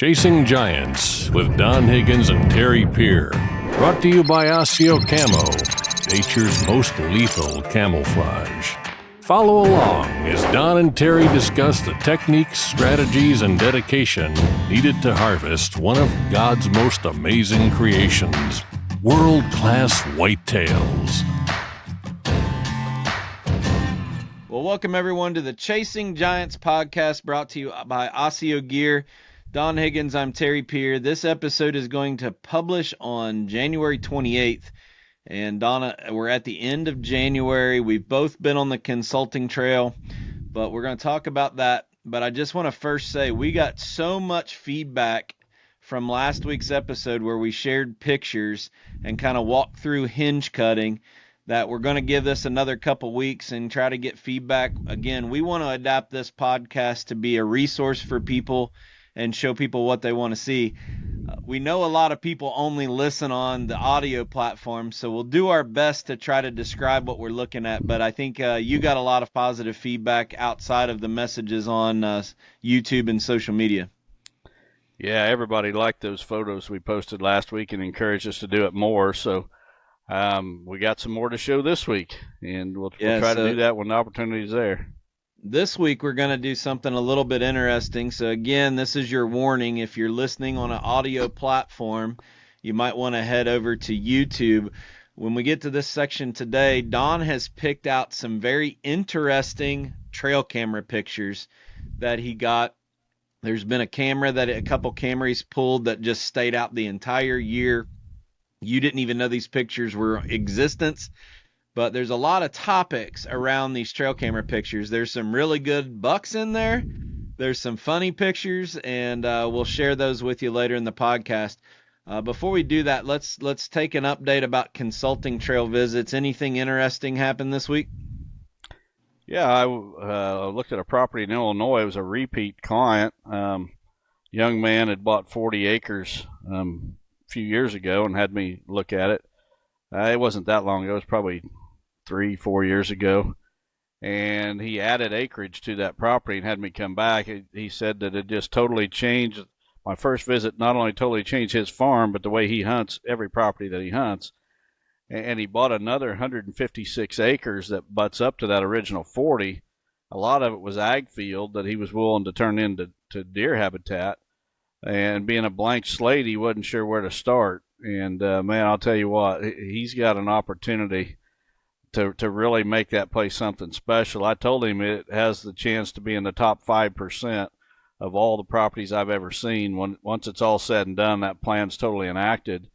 Chasing Giants with Don Higgins and Terry Peer. Brought to you by Osseo Camo, nature's most lethal camouflage. Follow along as Don and Terry discuss the techniques, strategies, and dedication needed to harvest one of God's most amazing creations, world-class whitetails. Well, welcome everyone to the Chasing Giants podcast brought to you by Osseo Gear. Don Higgins, I'm Terry Peer. This episode is going to publish on January 28th. And Donna, we're at the end of January. We've both been on the consulting trail, but we're going to talk about that. But I just want to first say we got so much feedback from last week's episode where we shared pictures and kind of walked through hinge cutting that we're going to give this another couple weeks and try to get feedback. Again, we want to adapt this podcast to be a resource for people and show people what they want to see. We know a lot of people only listen on the audio platform, so we'll do our best to try to describe what we're looking at. But I think you got a lot of positive feedback outside of the messages on YouTube and social media. Yeah, everybody liked those photos we posted last week and encouraged us to do it more. So we got some more to show this week, and we'll try to do that when the opportunity is there. This week, we're going to do something a little bit interesting. So again, this is your warning. If you're listening on an audio platform, you might want to head over to YouTube. When we get to this section today, Don has picked out some very interesting trail camera pictures that he got. There's been a couple cameras pulled that just stayed out the entire year. You didn't even know these pictures were in existence. But there's a lot of topics around these trail camera pictures. There's some really good bucks in there. There's some funny pictures, and we'll share those with you later in the podcast. Before we do that, let's take an update about consulting trail visits. Anything interesting happened this week? Yeah, I looked at a property in Illinois. It was a repeat client. Young man had bought 40 acres a few years ago and had me look at it. It wasn't that long ago. It was probably 3-4 years ago, and he added acreage to that property and had me come back. He said that it just totally changed. My first visit not only totally changed his farm, but the way he hunts every property that he hunts. And he bought another 156 acres that butts up to that original 40. A lot of it was ag field that he was willing to turn into deer habitat. And being a blank slate, he wasn't sure where to start. And man, I'll tell you what, he's got an opportunity to really make that place something special. I told him it has the chance to be in the top 5% of all the properties I've ever seen. Once it's all said and done, that plan's totally enacted.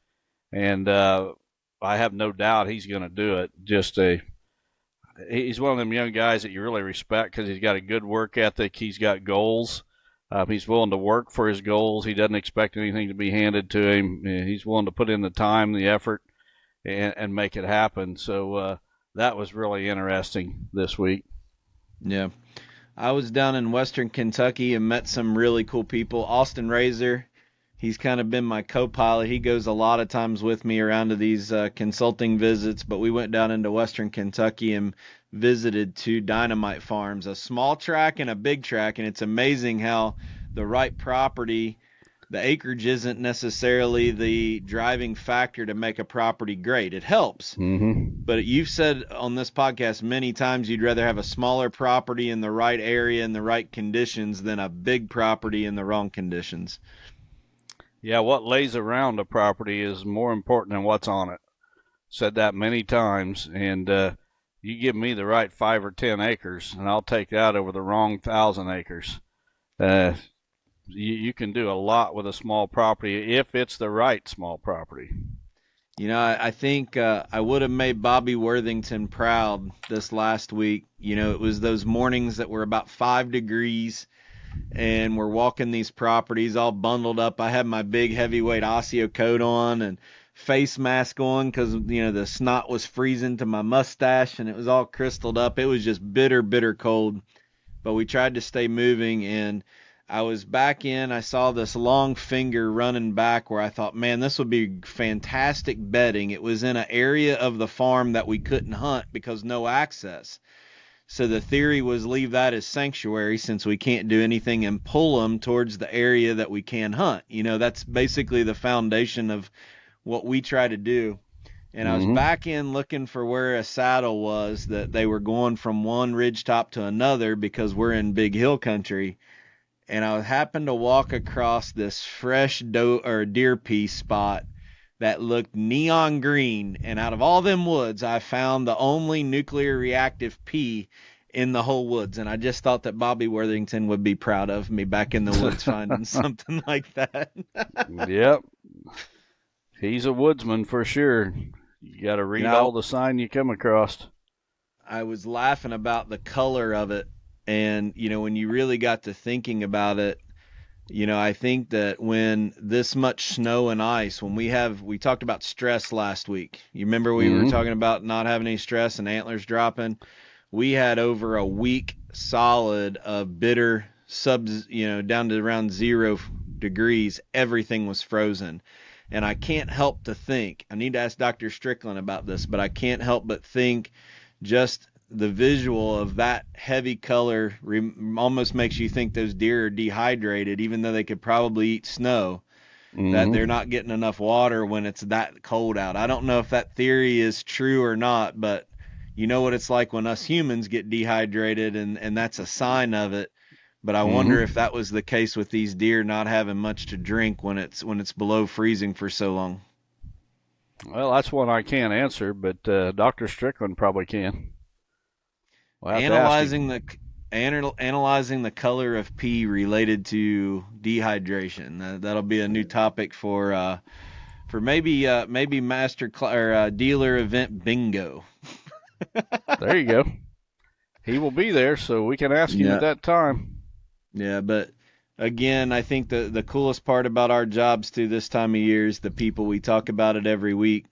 And I have no doubt he's going to do it. He's one of them young guys that you really respect because he's got a good work ethic. He's got goals. He's willing to work for his goals. He doesn't expect anything to be handed to him. He's willing to put in the time, the effort, and make it happen. So that was really interesting this week. Yeah. I was down in Western Kentucky and met some really cool people. Austin Razor, he's kind of been my co-pilot. He goes a lot of times with me around to these consulting visits, but we went down into Western Kentucky and visited two dynamite farms, a small tract and a big tract, and it's amazing how the right property, the acreage isn't necessarily the driving factor to make a property great. It helps. Mm-hmm. But you've said on this podcast many times you'd rather have a smaller property in the right area in the right conditions than a big property in the wrong conditions. Yeah, what lays around a property is more important than what's on it. Said that many times, and you give me the right 5 or 10 acres, and I'll take that over the wrong 1,000 acres. You can do a lot with a small property if it's the right small property. You know, I think I would have made Bobby Worthington proud this last week. You know, it was those mornings that were about 5 degrees, and we're walking these properties all bundled up. I had my big heavyweight Osseo coat on and face mask on because, you know, the snot was freezing to my mustache and it was all crystalled up. It was just bitter, bitter cold, but we tried to stay moving. And I was back in, I saw this long finger running back where I thought, man, this would be fantastic bedding. It was in an area of the farm that we couldn't hunt because no access. So the theory was leave that as sanctuary since we can't do anything and pull them towards the area that we can hunt. That's basically the foundation of what we try to do. And I was back in looking for where a saddle was that they were going from one ridge top to another because we're in big hill country. And I happened to walk across this fresh deer piece spot that looked neon green. And out of all them woods, I found the only nuclear reactive pea in the whole woods. And I just thought that Bobby Worthington would be proud of me back in the woods finding something like that. Yep. He's a woodsman for sure. You got to read all the sign you come across. I was laughing about the color of it. And, when you really got to thinking about it, I think that when this much snow and ice, when we talked about stress last week. You remember we were talking about not having any stress and antlers dropping. We had over a week solid of bitter subs, down to around 0 degrees. Everything was frozen. And I can't help to think, I need to ask Dr. Strickland about this, but I can't help but think just the visual of that heavy color almost makes you think those deer are dehydrated, even though they could probably eat snow, that they're not getting enough water when it's that cold out. I don't know if that theory is true or not, but you know what it's like when us humans get dehydrated, and that's a sign of it. But I wonder if that was the case with these deer not having much to drink when it's below freezing for so long. Well, that's one I can't answer, but Dr. Strickland probably can. We'll analyzing the color of pee related to dehydration. That'll be a new topic for maybe dealer event bingo. There you go. He will be there, so we can ask him at that time. Yeah, but again, I think the coolest part about our jobs too this time of year is the people. We talk about it every week.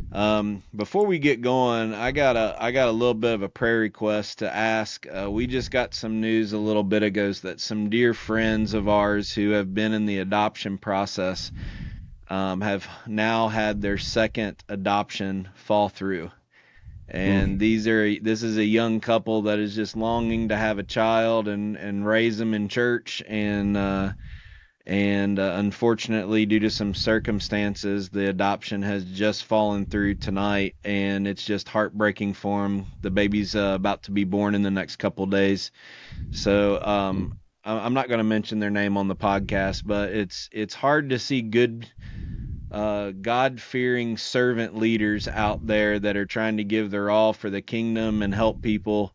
Before we get going, I got a little bit of a prayer request to ask. We just got some news a little bit ago that some dear friends of ours who have been in the adoption process have now had their second adoption fall through. And this is a young couple that is just longing to have a child and raise them in church. And unfortunately, due to some circumstances, the adoption has just fallen through tonight, and it's just heartbreaking for them. The baby's about to be born in the next couple days. So I'm not going to mention their name on the podcast, but it's hard to see good God-fearing servant leaders out there that are trying to give their all for the kingdom and help people.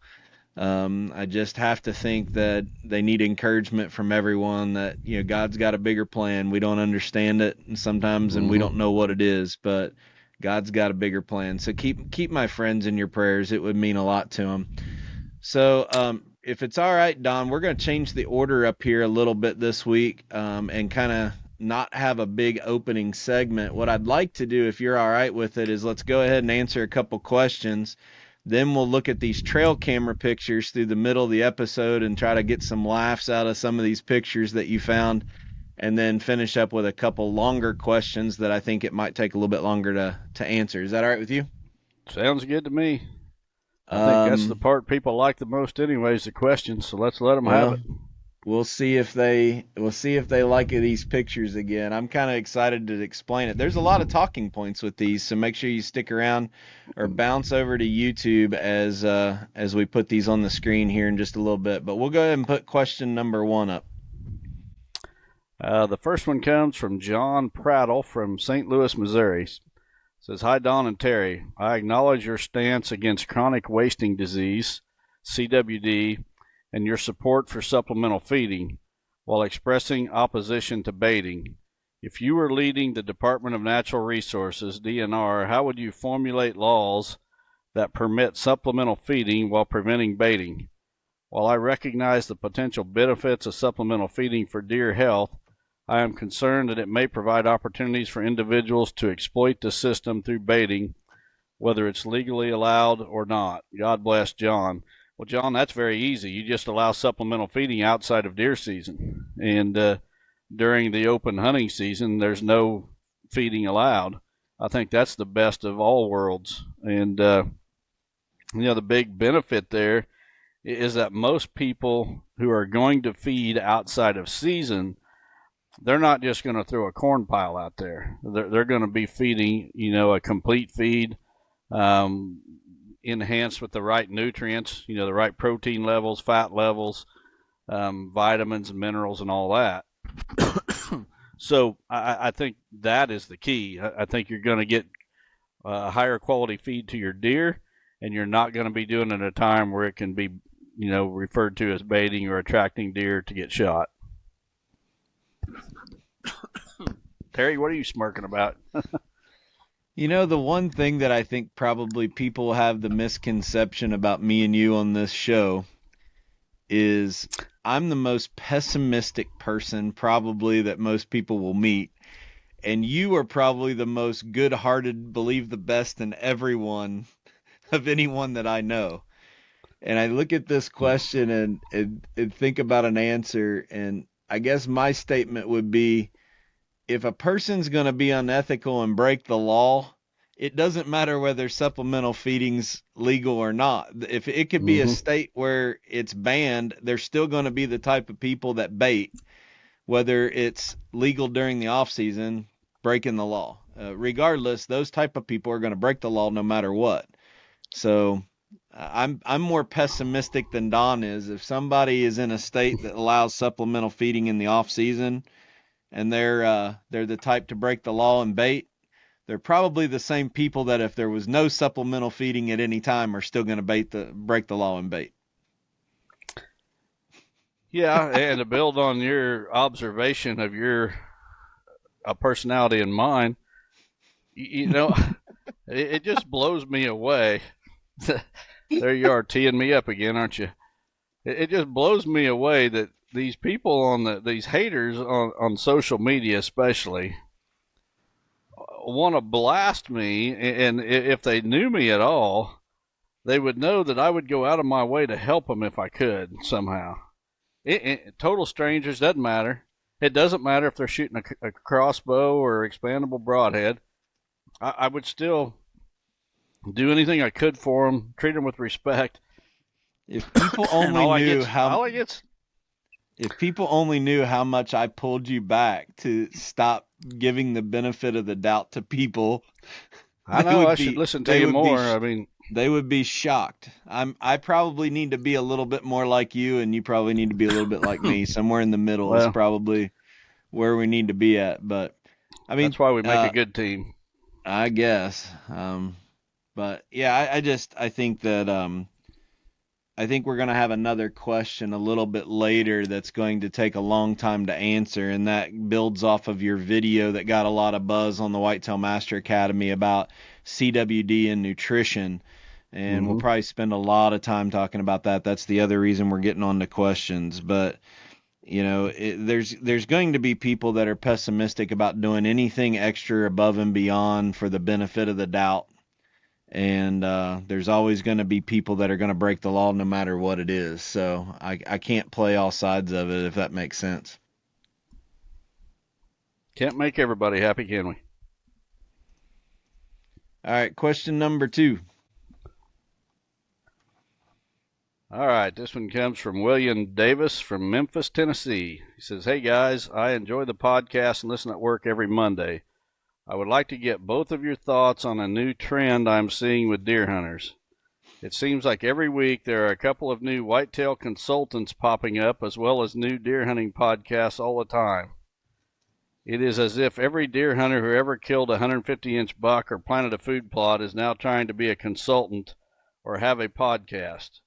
I just have to think that they need encouragement from everyone that, God's got a bigger plan. We don't understand it sometimes, and we don't know what it is, but God's got a bigger plan. So keep my friends in your prayers. It would mean a lot to them. So if it's all right, Don, we're going to change the order up here a little bit this week and kind of not have a big opening segment. What I'd like to do, if you're all right with it, is let's go ahead and answer a couple questions. Then we'll look at these trail camera pictures through the middle of the episode and try to get some laughs out of some of these pictures that you found, and then finish up with a couple longer questions that I think it might take a little bit longer to answer. Is that all right with you? Sounds good to me. I think that's the part people like the most anyways, the questions, so let's let them have it. We'll see if they like these pictures again. I'm kind of excited to explain it. There's a lot of talking points with these, so make sure you stick around or bounce over to YouTube as we put these on the screen here in just a little bit. But we'll go ahead and put question number 1 up. The first one comes from John Prattle from St. Louis, Missouri. It says, "Hi, Don and Terry. I acknowledge your stance against chronic wasting disease, CWD, and your support for supplemental feeding, while expressing opposition to baiting. If you were leading the Department of Natural Resources, DNR, how would you formulate laws that permit supplemental feeding while preventing baiting? While I recognize the potential benefits of supplemental feeding for deer health, I am concerned that it may provide opportunities for individuals to exploit the system through baiting, whether it's legally allowed or not. God bless, John." Well, John, that's very easy. You just allow supplemental feeding outside of deer season. And during the open hunting season, there's no feeding allowed. I think that's the best of all worlds. And, the big benefit there is that most people who are going to feed outside of season, they're not just going to throw a corn pile out there. They're going to be feeding, a complete feed, enhanced with the right nutrients, the right protein levels, fat levels, vitamins and minerals and all that. So I think that is the key. I think you're going to get a higher quality feed to your deer, and you're not going to be doing it at a time where it can be, referred to as baiting or attracting deer to get shot. Terry, what are you smirking about? The one thing that I think probably people have the misconception about me and you on this show is I'm the most pessimistic person probably that most people will meet. And you are probably the most good-hearted, believe the best in everyone of anyone that I know. And I look at this question and think about an answer. And I guess my statement would be, if a person's going to be unethical and break the law, it doesn't matter whether supplemental feeding's legal or not. If it could be a state where it's banned, there's still going to be the type of people that bait, whether it's legal during the off season, breaking the law. Regardless, those type of people are going to break the law no matter what. So I'm more pessimistic than Don is. If somebody is in a state that allows supplemental feeding in the off season, and they're the type to break the law and bait, they're probably the same people that if there was no supplemental feeding at any time are still going to break the law and bait. Yeah, and to build on your observation of your personality and mine, it just blows me away. There you are, teeing me up again, aren't you? It just blows me away that these people these haters on social media especially want to blast me, and if they knew me at all, they would know that I would go out of my way to help them if I could somehow. Total strangers, doesn't matter. It doesn't matter if they're shooting a crossbow or expandable broadhead. I would still do anything I could for them, treat them with respect. If people only knew if people only knew how much I pulled you back to stop giving the benefit of the doubt to people, I know I should listen to you more. They would be shocked. I probably need to be a little bit more like you, and you probably need to be a little bit like me. Somewhere in the middle is probably where we need to be at. But that's why we make a good team, I guess. But yeah, I think that I think we're going to have another question a little bit later that's going to take a long time to answer, and that builds off of your video that got a lot of buzz on the Whitetail Master Academy about CWD and nutrition, and we'll probably spend a lot of time talking about that. That's the other reason we're getting on to questions. But there's going to be people that are pessimistic about doing anything extra above and beyond for the benefit of the doubt. And there's always going to be people that are going to break the law no matter what it is. So I can't play all sides of it, if that makes sense. Can't make everybody happy, can we? All right, question number 2. All right, this one comes from William Davis from Memphis, Tennessee. He says, "Hey guys, I enjoy the podcast and listen at work every Monday. I would like to get both of your thoughts on a new trend I'm seeing with deer hunters. It seems like every week there are a couple of new whitetail consultants popping up, as well as new deer hunting podcasts all the time. It is as if every deer hunter who ever killed a 150-inch buck or planted a food plot is now trying to be a consultant or have a podcast.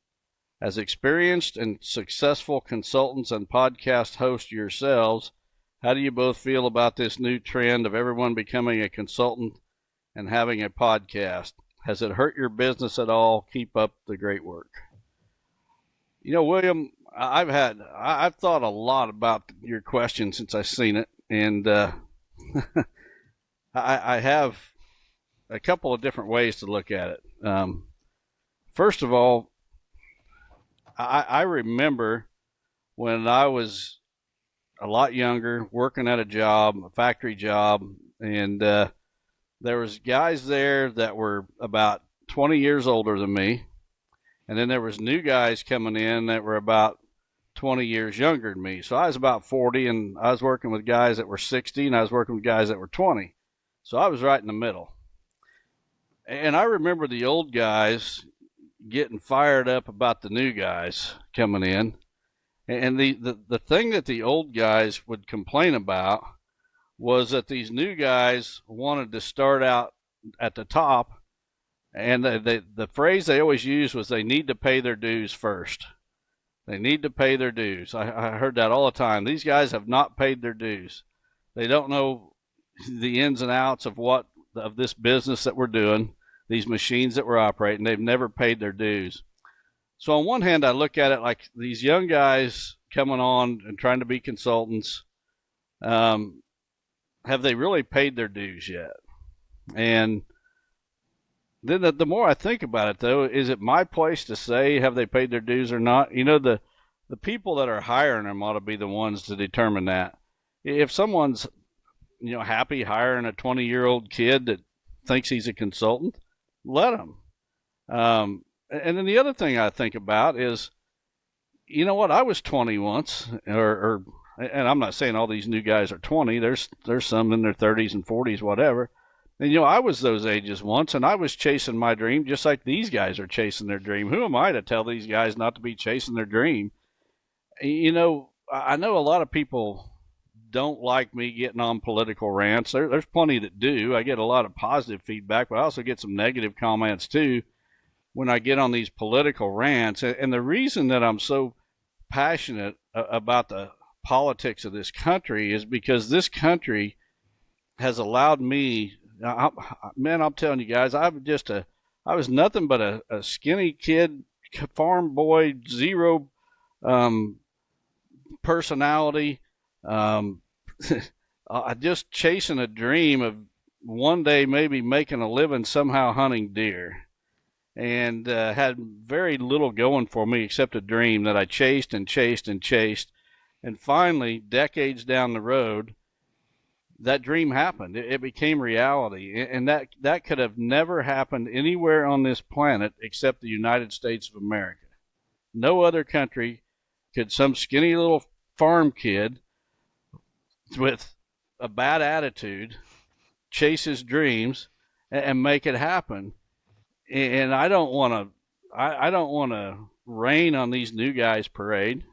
As experienced and successful consultants and podcast hosts yourselves, how do you both feel about this new trend of everyone becoming a consultant and having a podcast? Has it hurt your business at all? Keep up the great work." William, I've thought a lot about your question since I've seen it, and I have a couple of different ways to look at it. First of all, I remember when I was a lot younger, working at a factory job, and there was guys there that were about 20 years older than me, And then there was new guys coming in that were about 20 years younger than me. So I was about 40, and I was working with guys that were 60, and I was working with guys that were 20. So I was right in the middle. And I remember the old guys getting fired up about the new guys coming in. And the thing that the old guys would complain about was that these new guys wanted to start out at the top. And the phrase they always used was they need to pay their dues first. They need to pay their dues. I heard that all the time. These guys have not paid their dues. They don't know the ins and outs of this business that we're doing, these machines that we're operating. They've never paid their dues. So on one hand, I look at it like these young guys coming on and trying to be consultants, have they really paid their dues yet? And then the more I think about it, though, is it my place to say have they paid their dues or not? You know, the people that are hiring them ought to be the ones to determine that. If someone's, happy hiring a 20-year-old kid that thinks he's a consultant, let him. And then the other thing I think about is, you know what? I was 20 once, and I'm not saying all these new guys are 20. There's some in their 30s and 40s, whatever. And, I was those ages once, and I was chasing my dream just like these guys are chasing their dream. Who am I to tell these guys not to be chasing their dream? I know a lot of people don't like me getting on political rants. There's plenty that do. I get a lot of positive feedback, but I also get some negative comments too when I get on these political rants. And the reason that I'm so passionate about the politics of this country is because this country has allowed me. I'm telling you guys, I was nothing but a skinny kid, farm boy, zero personality. Just chasing a dream of one day maybe making a living somehow hunting deer, and had very little going for me except a dream that I chased and chased and chased. And finally, decades down the road, that dream happened. It became reality. And that could have never happened anywhere on this planet except the United States of America. No other country could some skinny little farm kid with a bad attitude chase his dreams and make it happen. And I don't want to rain on these new guys' parade.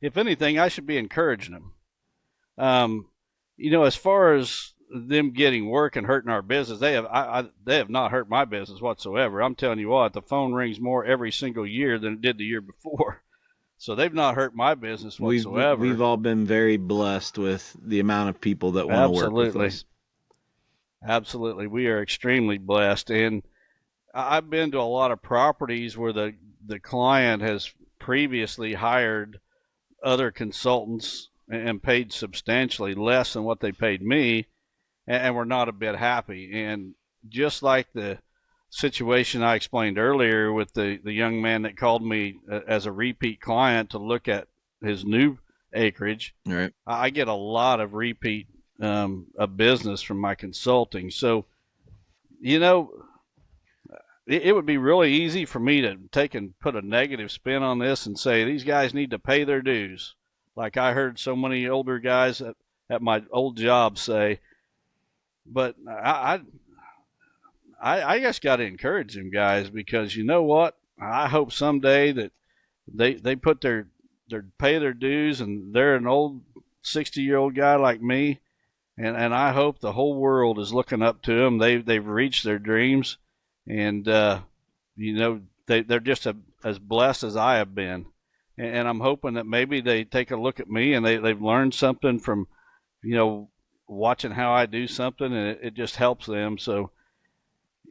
If anything, I should be encouraging them. As far as them getting work and hurting our business, they have not hurt my business whatsoever. I'm telling you what, the phone rings more every single year than it did the year before. So they've not hurt my business whatsoever. We've all been very blessed with the amount of people that want to work with us. Absolutely. We are extremely blessed. And I've been to a lot of properties where the client has previously hired other consultants and paid substantially less than what they paid me, and were not a bit happy. And just like the situation I explained earlier with the young man that called me as a repeat client to look at his new acreage, right. I get a lot of repeat of business from my consulting. So, it would be really easy for me to take and put a negative spin on this and say these guys need to pay their dues, like I heard so many older guys at my old job say. But I just got to encourage them guys, because you know what? I hope someday that they put their pay their dues, and they're an old 60-year-old guy like me, and I hope the whole world is looking up to them. They've reached their dreams, and they're just as blessed as I have been. And I'm hoping that maybe they take a look at me and they've learned something from, watching how I do something, and it just helps them. So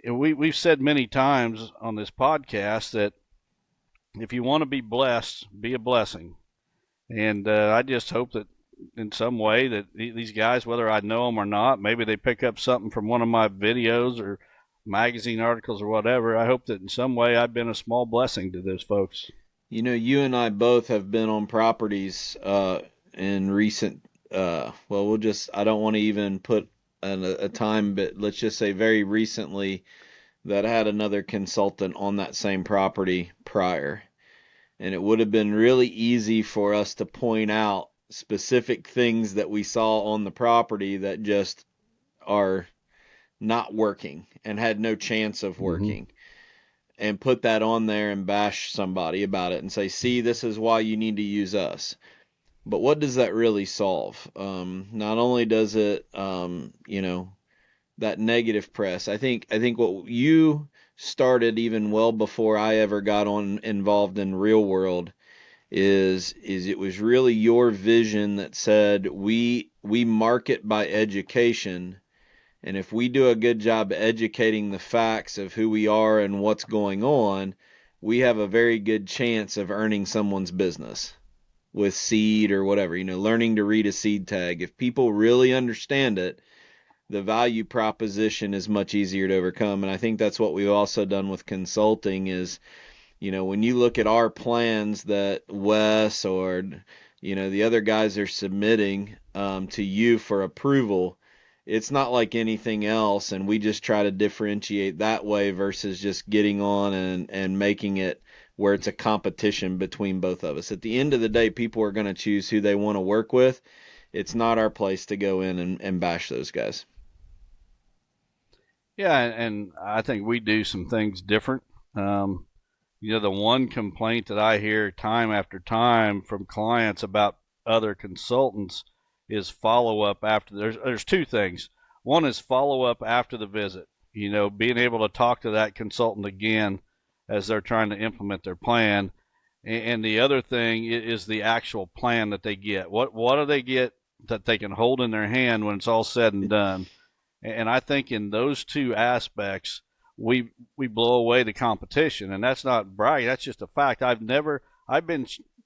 we've said many times on this podcast that if you want to be blessed, be a blessing. And I just hope that in some way that these guys, whether I know them or not, maybe they pick up something from one of my videos or magazine articles or whatever. I hope that in some way I've been a small blessing to those folks. You and I both have been on properties in recent, I don't want to even put a time, but let's just say very recently, that had another consultant on that same property prior. And it would have been really easy for us to point out specific things that we saw on the property that just are not working and had no chance of working, and put that on there and bash somebody about it and say, see, this is why you need to use us. But what does that really solve? Not only does it, that negative press. I think what you started even well before I ever got on involved in real world is it was really your vision that said we market by education, and if we do a good job educating the facts of who we are and what's going on, we have a very good chance of earning someone's business with seed or whatever, learning to read a seed tag. If people really understand it, the value proposition is much easier to overcome. And I think that's what we've also done with consulting is, when you look at our plans that Wes or, the other guys are submitting to you for approval, it's not like anything else. And we just try to differentiate that way versus just getting on and making it where it's a competition between both of us. At the end of the day, people are going to choose who they want to work with. It's not our place to go in and bash those guys. Yeah, and I think we do some things different. The one complaint that I hear time after time from clients about other consultants is follow up after. There's two things. One is follow up after the visit. Being able to talk to that consultant again as they're trying to implement their plan. And the other thing is the actual plan that they get. What do they get that they can hold in their hand when it's all said and done? And I think in those two aspects, we blow away the competition. And that's not bragging. That's just a fact. I've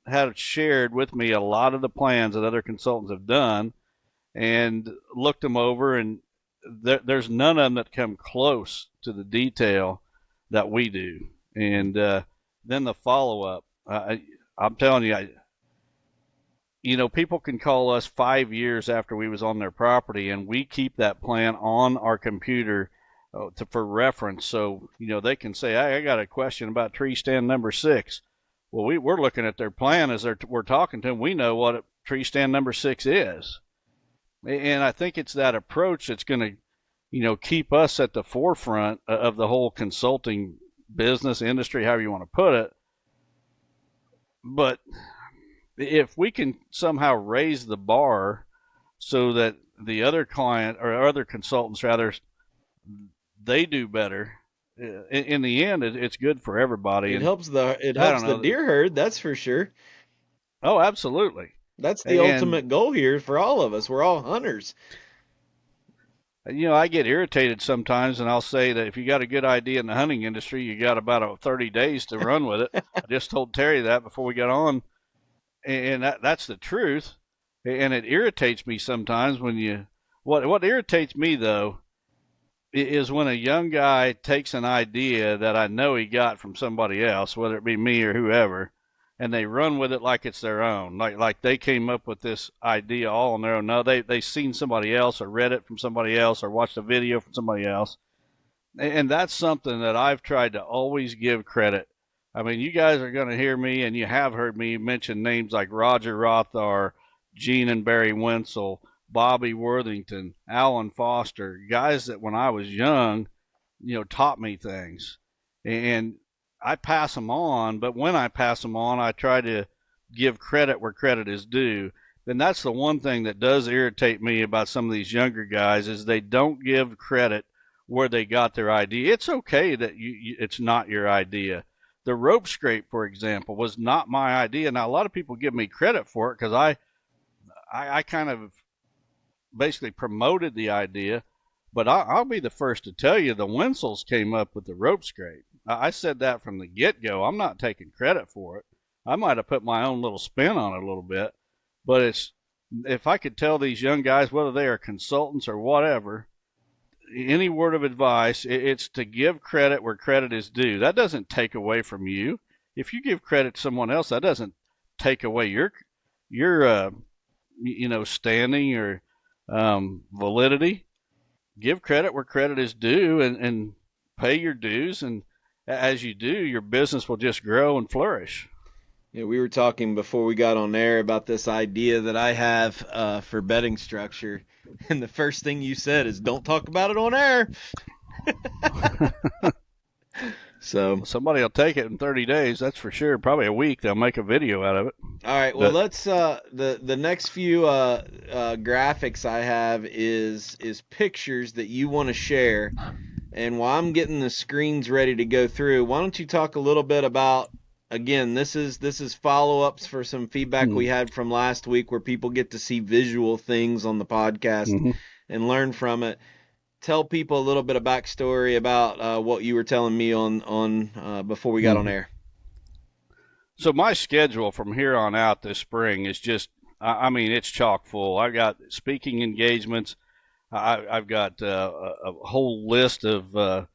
had shared with me a lot of the plans that other consultants have done and looked them over, and there's none of them that come close to the detail that we do. And then the follow-up. I'm telling you, people can call us 5 years after we was on their property, and we keep that plan on our computer for reference. So, they can say, hey, I got a question about tree stand number 6. Well, we're looking at their plan as we're talking to them. We know what tree stand number 6 is. And I think it's that approach that's going to, keep us at the forefront of the whole consulting business industry, however you want to put it. But if we can somehow raise the bar so that the other client or other consultants rather, they do better, in the end, it's good for everybody. It helps the deer herd, that's for sure. Oh, absolutely. That's the ultimate goal here for all of us. We're all hunters. I get irritated sometimes, and I'll say that if you got a good idea in the hunting industry, you got about 30 days to run with it. I just told Terry that before we got on, and that's the truth. And it irritates me sometimes when what irritates me, though, is when a young guy takes an idea that I know he got from somebody else, whether it be me or whoever, and they run with it like it's their own, like they came up with this idea all on their own. No, they seen somebody else or read it from somebody else or watched a video from somebody else. And that's something that I've tried to always give credit. I mean, you guys are going to hear me, and you have heard me mention names like Roger Rothar, Gene and Barry Wenzel, Bobby Worthington, Alan Foster, guys that when I was young, taught me things. And I pass them on, but when I pass them on, I try to give credit where credit is due. And that's the one thing that does irritate me about some of these younger guys is they don't give credit where they got their idea. It's okay that it's not your idea. The rope scrape, for example, was not my idea. Now, a lot of people give me credit for it because I kind of basically promoted the idea, but I'll be the first to tell you the Wenzels came up with the rope scrape. I said that from the get-go. I'm not taking credit for it. I might have put my own little spin on it a little bit, but if I could tell these young guys, whether they are consultants or whatever, any word of advice, it's to give credit where credit is due. That doesn't take away from you. If you give credit to someone else, that doesn't take away your standing or validity. Give credit where credit is due, and pay your dues, and as you do, your business will just grow and flourish. Yeah, we were talking before we got on air about this idea that I have for bedding structure, and the first thing you said is, "Don't talk about it on air." So somebody will take it in 30 days, that's for sure. Probably a week, they'll make a video out of it. all right, well, let's the next few graphics I have is pictures that you want to share. And while I'm getting the screens ready to go through, why don't you talk a little bit about, again, this is follow-ups for some feedback we had from last week where people get to see visual things on the podcast and learn from it. Tell people a little bit of backstory about what you were telling me on before we got on air. So my schedule from here on out this spring is just, I mean, it's chock full. I've got speaking engagements. I've got a whole list of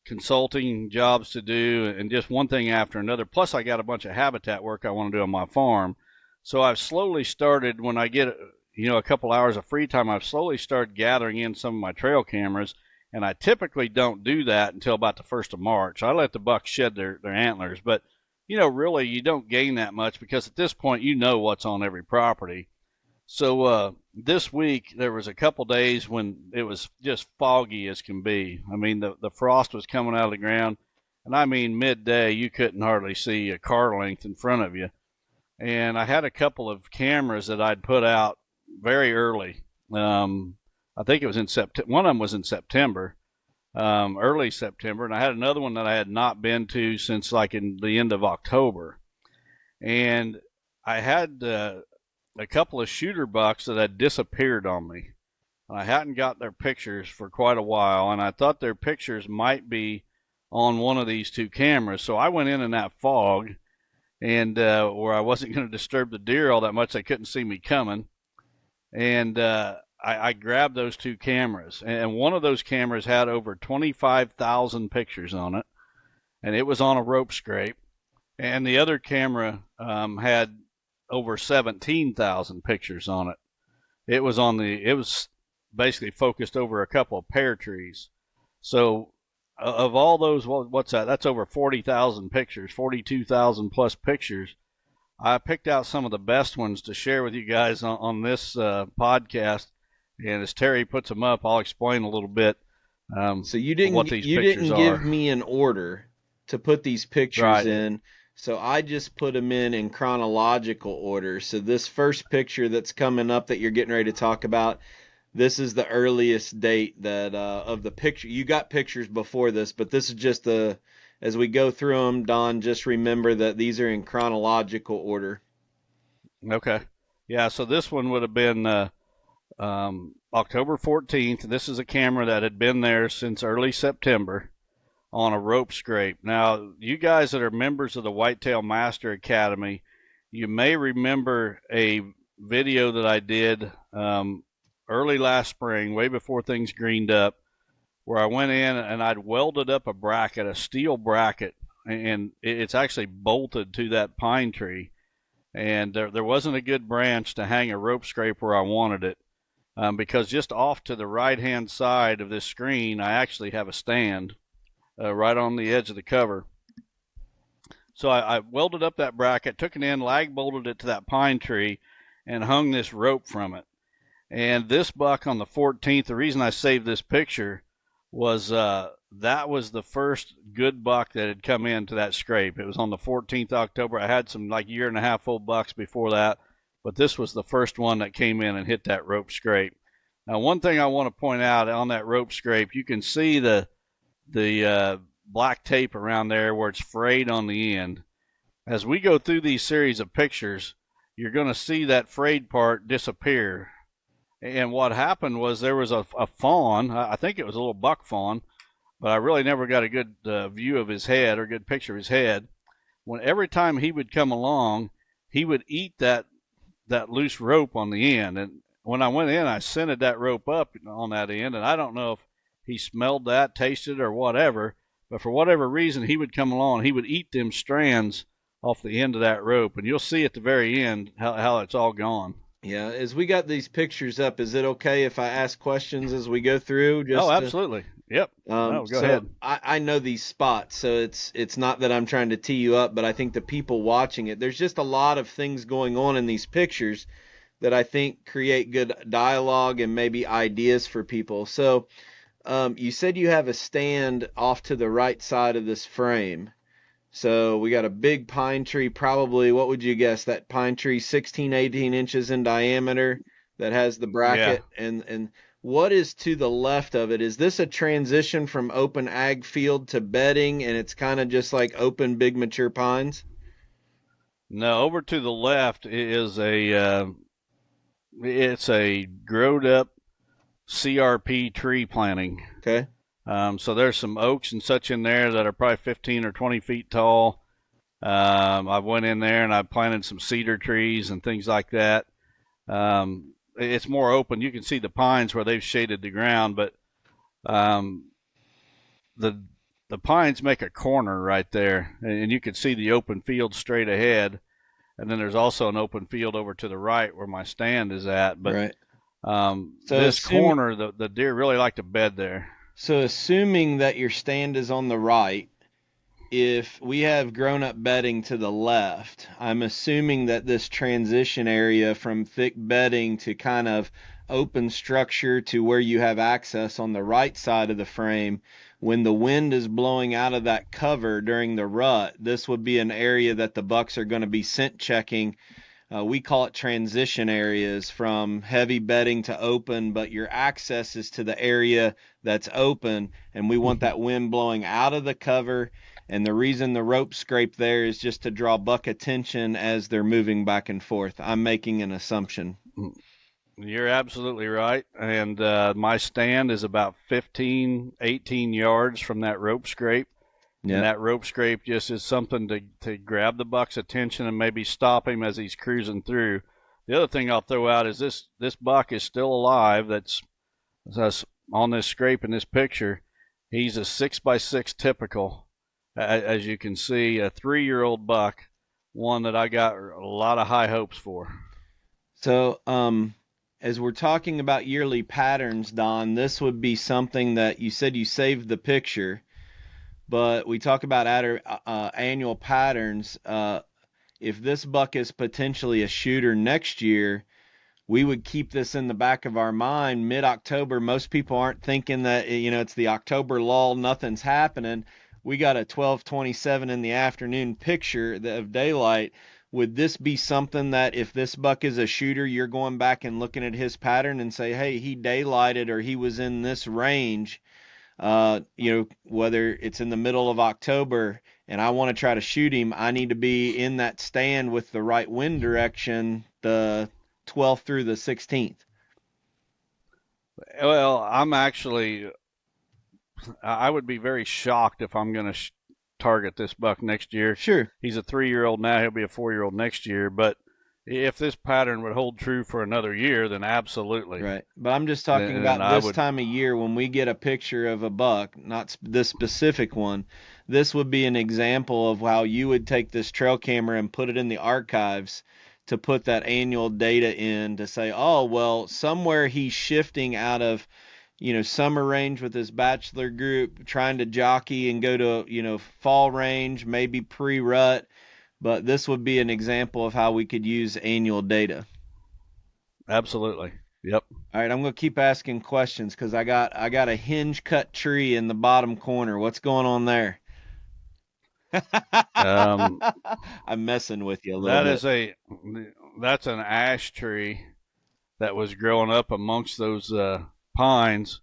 consulting jobs to do, and just one thing after another. Plus, I got a bunch of habitat work I want to do on my farm. So I've slowly started, when I get a couple hours of free time, I've slowly started gathering in some of my trail cameras, and I typically don't do that until about the 1st of March. I let the bucks shed their antlers, but really you don't gain that much because at this point you know what's on every property. So this week there was a couple days when it was just foggy as can be. I mean, the frost was coming out of the ground, and I mean midday you couldn't hardly see a car length in front of you. And I had a couple of cameras that I'd put out very early. I think it was in September. One of them was in September, early September, and I had another one that I had not been to since like in the end of October. And I had a couple of shooter bucks that had disappeared on me. I hadn't got their pictures for quite a while, and I thought their pictures might be on one of these two cameras. So I went in that fog, and where I wasn't going to disturb the deer all that much, they couldn't see me coming. And I grabbed those two cameras, and one of those cameras had over 25,000 pictures on it, and it was on a rope scrape. And the other camera had over 17,000 pictures on it. It was basically focused over a couple of pear trees. So of all those, what's that? That's over 40,000 pictures, 42,000 plus pictures. I picked out some of the best ones to share with you guys on this podcast. And as Terry puts them up, I'll explain a little bit. So you didn't give me an order to put these pictures in. So I just put them in chronological order. So this first picture that's coming up that you're getting ready to talk about, this is the earliest date that of the picture. You got pictures before this, but this is just as we go through them, Don, just remember that these are in chronological order. Okay. Yeah, so this one would have been October 14th. This is a camera that had been there since early September on a rope scrape. Now, you guys that are members of the Whitetail Master Academy, you may remember a video that I did early last spring, way before things greened up, where I went in and I'd welded up a bracket, a steel bracket, and it's actually bolted to that pine tree. And there wasn't a good branch to hang a rope scrape where I wanted it, because just off to the right-hand side of this screen, I actually have a stand right on the edge of the cover. So I welded up that bracket, took it in, lag bolted it to that pine tree, and hung this rope from it. And this buck on the 14th, the reason I saved this picture was that was the first good buck that had come into that scrape. It was on the 14th October. I had some like 1.5 old bucks before that, but this was the first one that came in and hit that rope scrape. Now, one thing I want to point out on that rope scrape, you can see the black tape around there where it's frayed on the end. As we go through these series of pictures, you're going to see that frayed part disappear. And what happened was there was a fawn. I think it was a little buck fawn, but I really never got a good view of his head or a good picture of his head. Every time he would come along, he would eat that loose rope on the end. And when I went in, I scented that rope up on that end, and I don't know if he smelled that, tasted it, or whatever, but for whatever reason, he would come along, he would eat them strands off the end of that rope, and you'll see at the very end how it's all gone. Yeah, as we got these pictures up, is it okay if I ask questions as we go through? Absolutely. Yep. Go So ahead. I know these spots, so it's not that I'm trying to tee you up, but I think the people watching it, there's just a lot of things going on in these pictures that I think create good dialogue and maybe ideas for people. So you said you have a stand off to the right side of this frame. So we got a big pine tree, probably, what would you guess? That pine tree 16, 18 inches in diameter that has the Yeah. bracket. And what is to the left of it? Is this a transition from open ag field to bedding and it's kind of just like open big mature pines? No, over to the left is it's a growed up CRP tree planting. Okay. So there's some oaks and such in there that are probably 15 or 20 feet tall. I went in there and I planted some cedar trees and things like that. It's more open. You can see the pines where they've shaded the ground, but um, the pines make a corner right there, and you can see the open field straight ahead. And then there's also an open field over to the right where my stand is at. But Right. So this corner, the deer really like to bed there. So assuming that your stand is on the right, if we have grown-up bedding to the left, I'm assuming that this transition area from thick bedding to kind of open structure to where you have access on the right side of the frame, when the wind is blowing out of that cover during the rut, this would be an area that the bucks are going to be scent checking. We call it transition areas from heavy bedding to open, but your access is to the area that's open, and we want that wind blowing out of the cover. And the reason the rope scrape there is just to draw buck attention as they're moving back and forth. I'm making an assumption. You're absolutely right. And my stand is about 15, 18 yards from that rope scrape. Yeah. And that rope scrape just is something to grab the buck's attention and maybe stop him as he's cruising through. The other thing I'll throw out is this buck is still alive. That's on this scrape in this picture. He's a 6x6 typical, as you can see, a 3-year-old buck, one that I got a lot of high hopes for. So, as we're talking about yearly patterns, Don, this would be something that you said you saved the picture. But we talk about annual patterns. If this buck is potentially a shooter next year, we would keep this in the back of our mind. Mid-October, most people aren't thinking that, it's the October lull, nothing's happening. We got a 12:27 in the afternoon picture of daylight. Would this be something that if this buck is a shooter, you're going back and looking at his pattern and say, hey, he daylighted or he was in this range? Whether it's in the middle of October and I want to try to shoot him, I need to be in that stand with the right wind direction, the 12th through the 16th. Well, I would be very shocked if I'm going to target this buck next year. Sure. He's a 3-year-old now. He'll be a 4-year-old next year. But if this pattern would hold true for another year, then absolutely. Right. But I'm just talking about this time of year when we get a picture of a buck, not this specific one. This would be an example of how you would take this trail camera and put it in the archives to put that annual data in to say, oh, well, somewhere he's shifting out of, summer range with his bachelor group, trying to jockey and go to, fall range, maybe pre-rut. But this would be an example of how we could use annual data. Absolutely. Yep. All right, I'm going to keep asking questions because I got a hinge cut tree in the bottom corner. What's going on there? I'm messing with you a little bit. That's an ash tree that was growing up amongst those pines,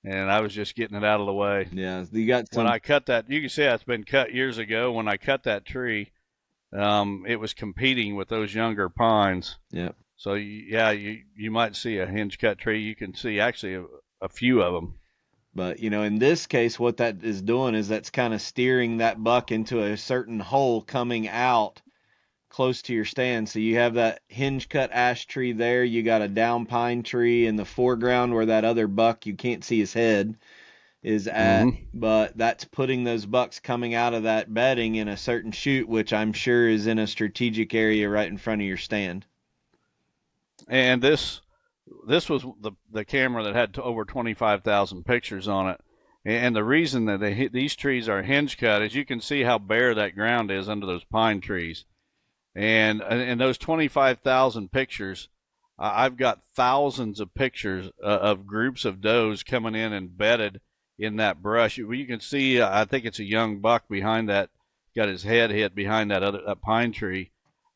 and I was just getting it out of the way. Yeah, you got some. When I cut that, you can see it's been cut years ago. When I cut that tree, it was competing with those younger pines. Yeah. So you might see a hinge cut tree. You can see actually a few of them. But in this case, what that is doing is that's kind of steering that buck into a certain hole coming out close to your stand. So you have that hinge cut ash tree there. You got a down pine tree in the foreground where that other buck, you can't see his head, is at. Mm-hmm. But that's putting those bucks coming out of that bedding in a certain chute, which I'm sure is in a strategic area right in front of your stand. And this was the camera that had over 25,000 pictures on it. And the reason that these trees are hinge cut is you can see how bare that ground is under those pine trees. And in those 25,000 pictures, I've got thousands of pictures of groups of does coming in and bedded in that brush. You can see, I think it's a young buck behind that, got his head hit behind that pine tree.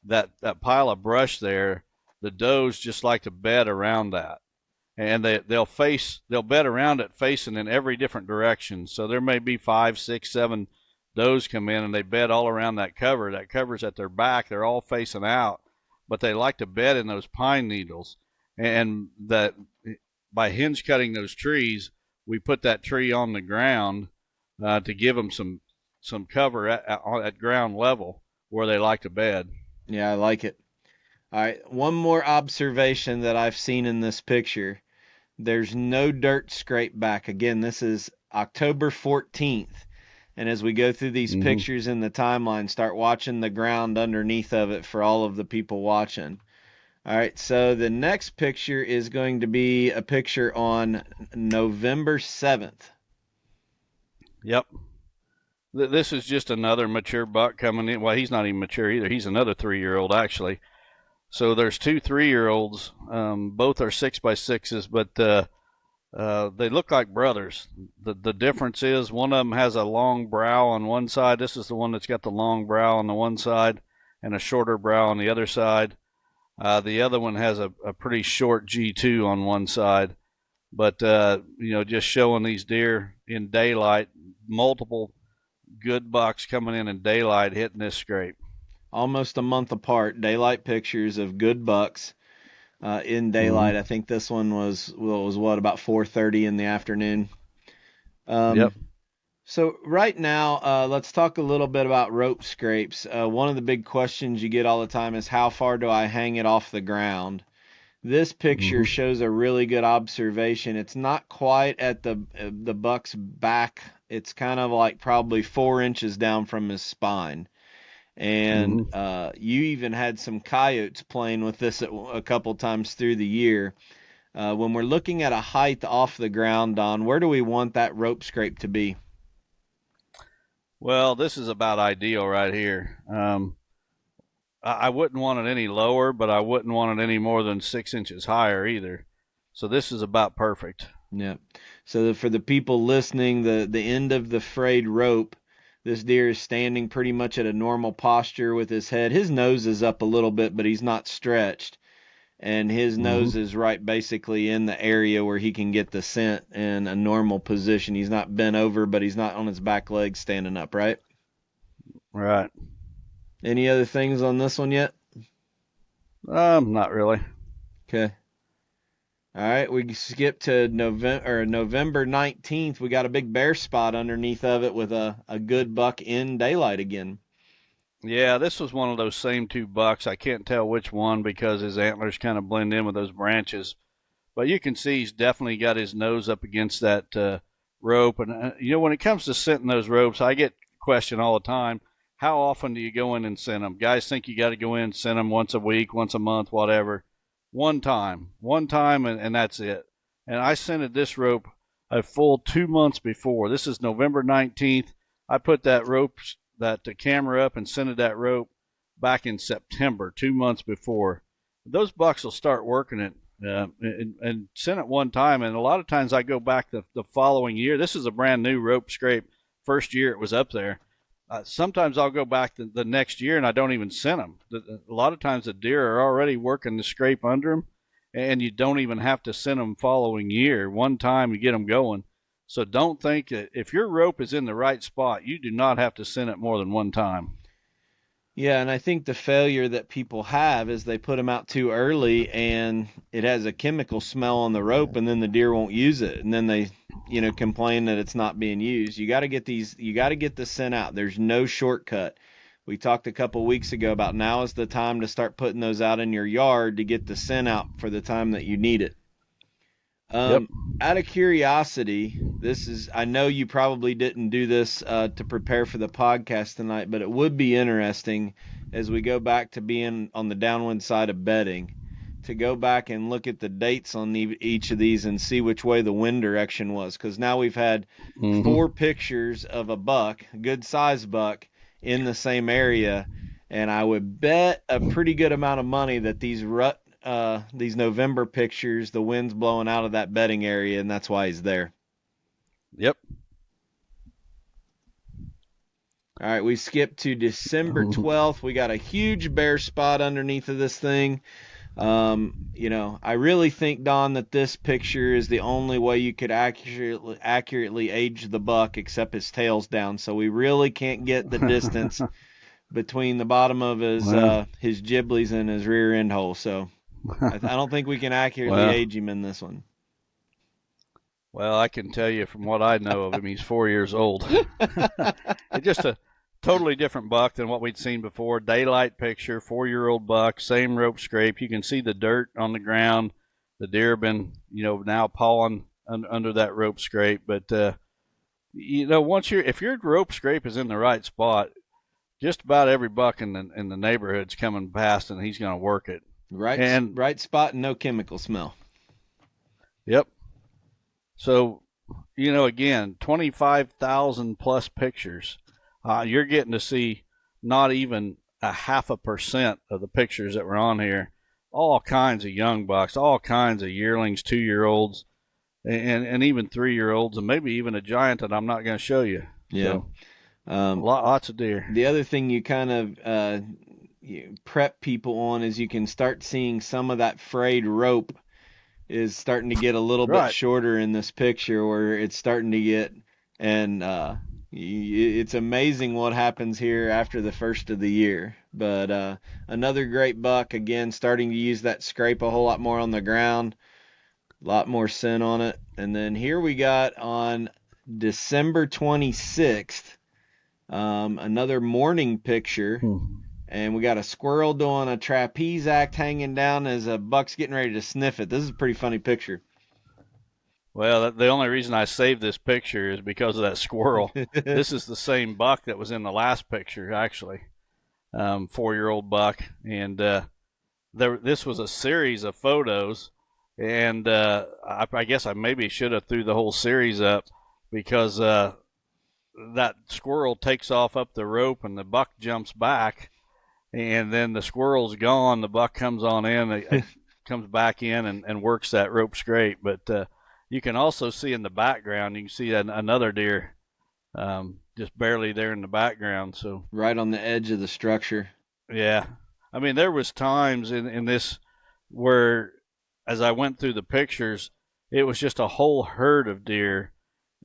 That pile of brush there, the does just like to bed around that, and they'll bed around it facing in every different direction. So there may be 5, 6, 7 does come in and they bed all around that cover. That cover's at their back. They're all facing out, but they like to bed in those pine needles. And that by hinge cutting those trees, we put that tree on the ground to give them some cover at ground level where they like to bed. Yeah, I like it. All right, one more observation that I've seen in this picture. There's no dirt scraped back. Again, this is October 14th. And as we go through these pictures in the timeline, start watching the ground underneath of it for all of the people watching. All right, so the next picture is going to be a picture on November 7th. Yep. This is just another mature buck coming in. Well, he's not even mature either. He's another 3-year-old, actually. So there's 2 3-year-olds. Both are 6x6s, but they look like brothers. The difference is one of them has a long brow on one side. This is the one that's got the long brow on the one side and a shorter brow on the other side. The other one has a pretty short G2 on one side. But, just showing these deer in daylight, multiple good bucks coming in daylight hitting this scrape. Almost a month apart, daylight pictures of good bucks in daylight. I think this one was what, about 4:30 in the afternoon. Yep. So right now, let's talk a little bit about rope scrapes. One of the big questions you get all the time is, how far do I hang it off the ground? This picture shows a really good observation. It's not quite at the buck's back. It's kind of like probably 4 inches down from his spine. And you even had some coyotes playing with this a couple times through the year. When we're looking at a height off the ground, Don, where do we want that rope scrape to be? Well, this is about ideal right here. I wouldn't want it any lower, but I wouldn't want it any more than 6 inches higher either. So this is about perfect. Yeah. So for the people listening, the end of the frayed rope, this deer is standing pretty much at a normal posture with his head. His nose is up a little bit, but he's not stretched. And his nose is right basically in the area where he can get the scent in a normal position. He's not bent over, but he's not on his back legs standing up, right? Right. Any other things on this one yet? Not really. Okay. All right, we skip to November 19th. We got a big bare spot underneath of it with a good buck in daylight again. Yeah, this was one of those same 2 bucks. I can't tell which one because his antlers kind of blend in with those branches. But you can see he's definitely got his nose up against that rope. And, when it comes to scenting those ropes, I get questioned all the time, how often do you go in and scent them? Guys think you got to go in and scent them once a week, once a month, whatever. One time, and that's it. And I scented this rope a full 2 months before. This is November 19th. I put that camera up and scented that rope back in September, 2 months before. Those bucks will start working it and scent it one time. And a lot of times I go back the following year. This is a brand new rope scrape. First year it was up there. Sometimes I'll go back the next year and I don't even scent them. A lot of times the deer are already working the scrape under them, and you don't even have to scent them following year. One time you get them going. So don't think that if your rope is in the right spot, you do not have to scent it more than one time. Yeah, and I think the failure that people have is they put them out too early and it has a chemical smell on the rope, and then the deer won't use it, and then they complain that it's not being used. You got to get the scent out. There's no shortcut. We talked a couple weeks ago about now is the time to start putting those out in your yard to get the scent out for the time that you need it. Yep. Out of curiosity, I know you probably didn't do this to prepare for the podcast tonight, but it would be interesting as we go back to being on the downwind side of bedding to go back and look at the dates on each of these and see which way the wind direction was, because now we've had 4 pictures of a buck, a good sized buck, in the same area, and I would bet a pretty good amount of money that these November pictures, the wind's blowing out of that bedding area, and that's why he's there. Yep. All right, we skipped to December 12th. We got a huge bare spot underneath of this thing. I really think, Don, that this picture is the only way you could accurately age the buck, except his tail's down. So we really can't get the distance between the bottom of his giblies and his rear end hole. So I don't think we can accurately age him in this one. Well, I can tell you from what I know of him, he's 4 years old. It's just a totally different buck than what we'd seen before. Daylight picture, 4-year-old buck, same rope scrape. You can see the dirt on the ground. The deer have been, now pawing under that rope scrape. But, if your rope scrape is in the right spot, just about every buck in the neighborhood's coming past, and he's going to work it. Right spot and no chemical smell. Yep. So, again, 25,000 plus pictures. You're getting to see not even 0.5% of the pictures that were on here. All kinds of young bucks, all kinds of yearlings, 2-year-olds, and even 3-year-olds, and maybe even a giant that I'm not going to show you. Yeah. So, lots of deer. The other thing you kind of prep people on is you can start seeing some of that frayed rope is starting to get a little bit shorter in this picture, where it's starting to get, and it's amazing what happens here after the first of the year. But another great buck, again, starting to use that scrape a whole lot more on the ground, a lot more scent on it. And then here we got on December 26th, another morning picture. And we got a squirrel doing a trapeze act hanging down as a buck's getting ready to sniff it. This is a pretty funny picture. Well, the only reason I saved this picture is because of that squirrel. This is the same buck that was in the last picture, actually. 4-year-old buck. And this was a series of photos. And I guess I maybe should have threw the whole series up, because that squirrel takes off up the rope and the buck jumps back. And then the squirrel's gone. The buck comes on in, comes back in and works that rope scrape. But you can also see in the background, you can see another deer just barely there in the background. So right on the edge of the structure. Yeah. I mean, there was times in this where, as I went through the pictures, it was just a whole herd of deer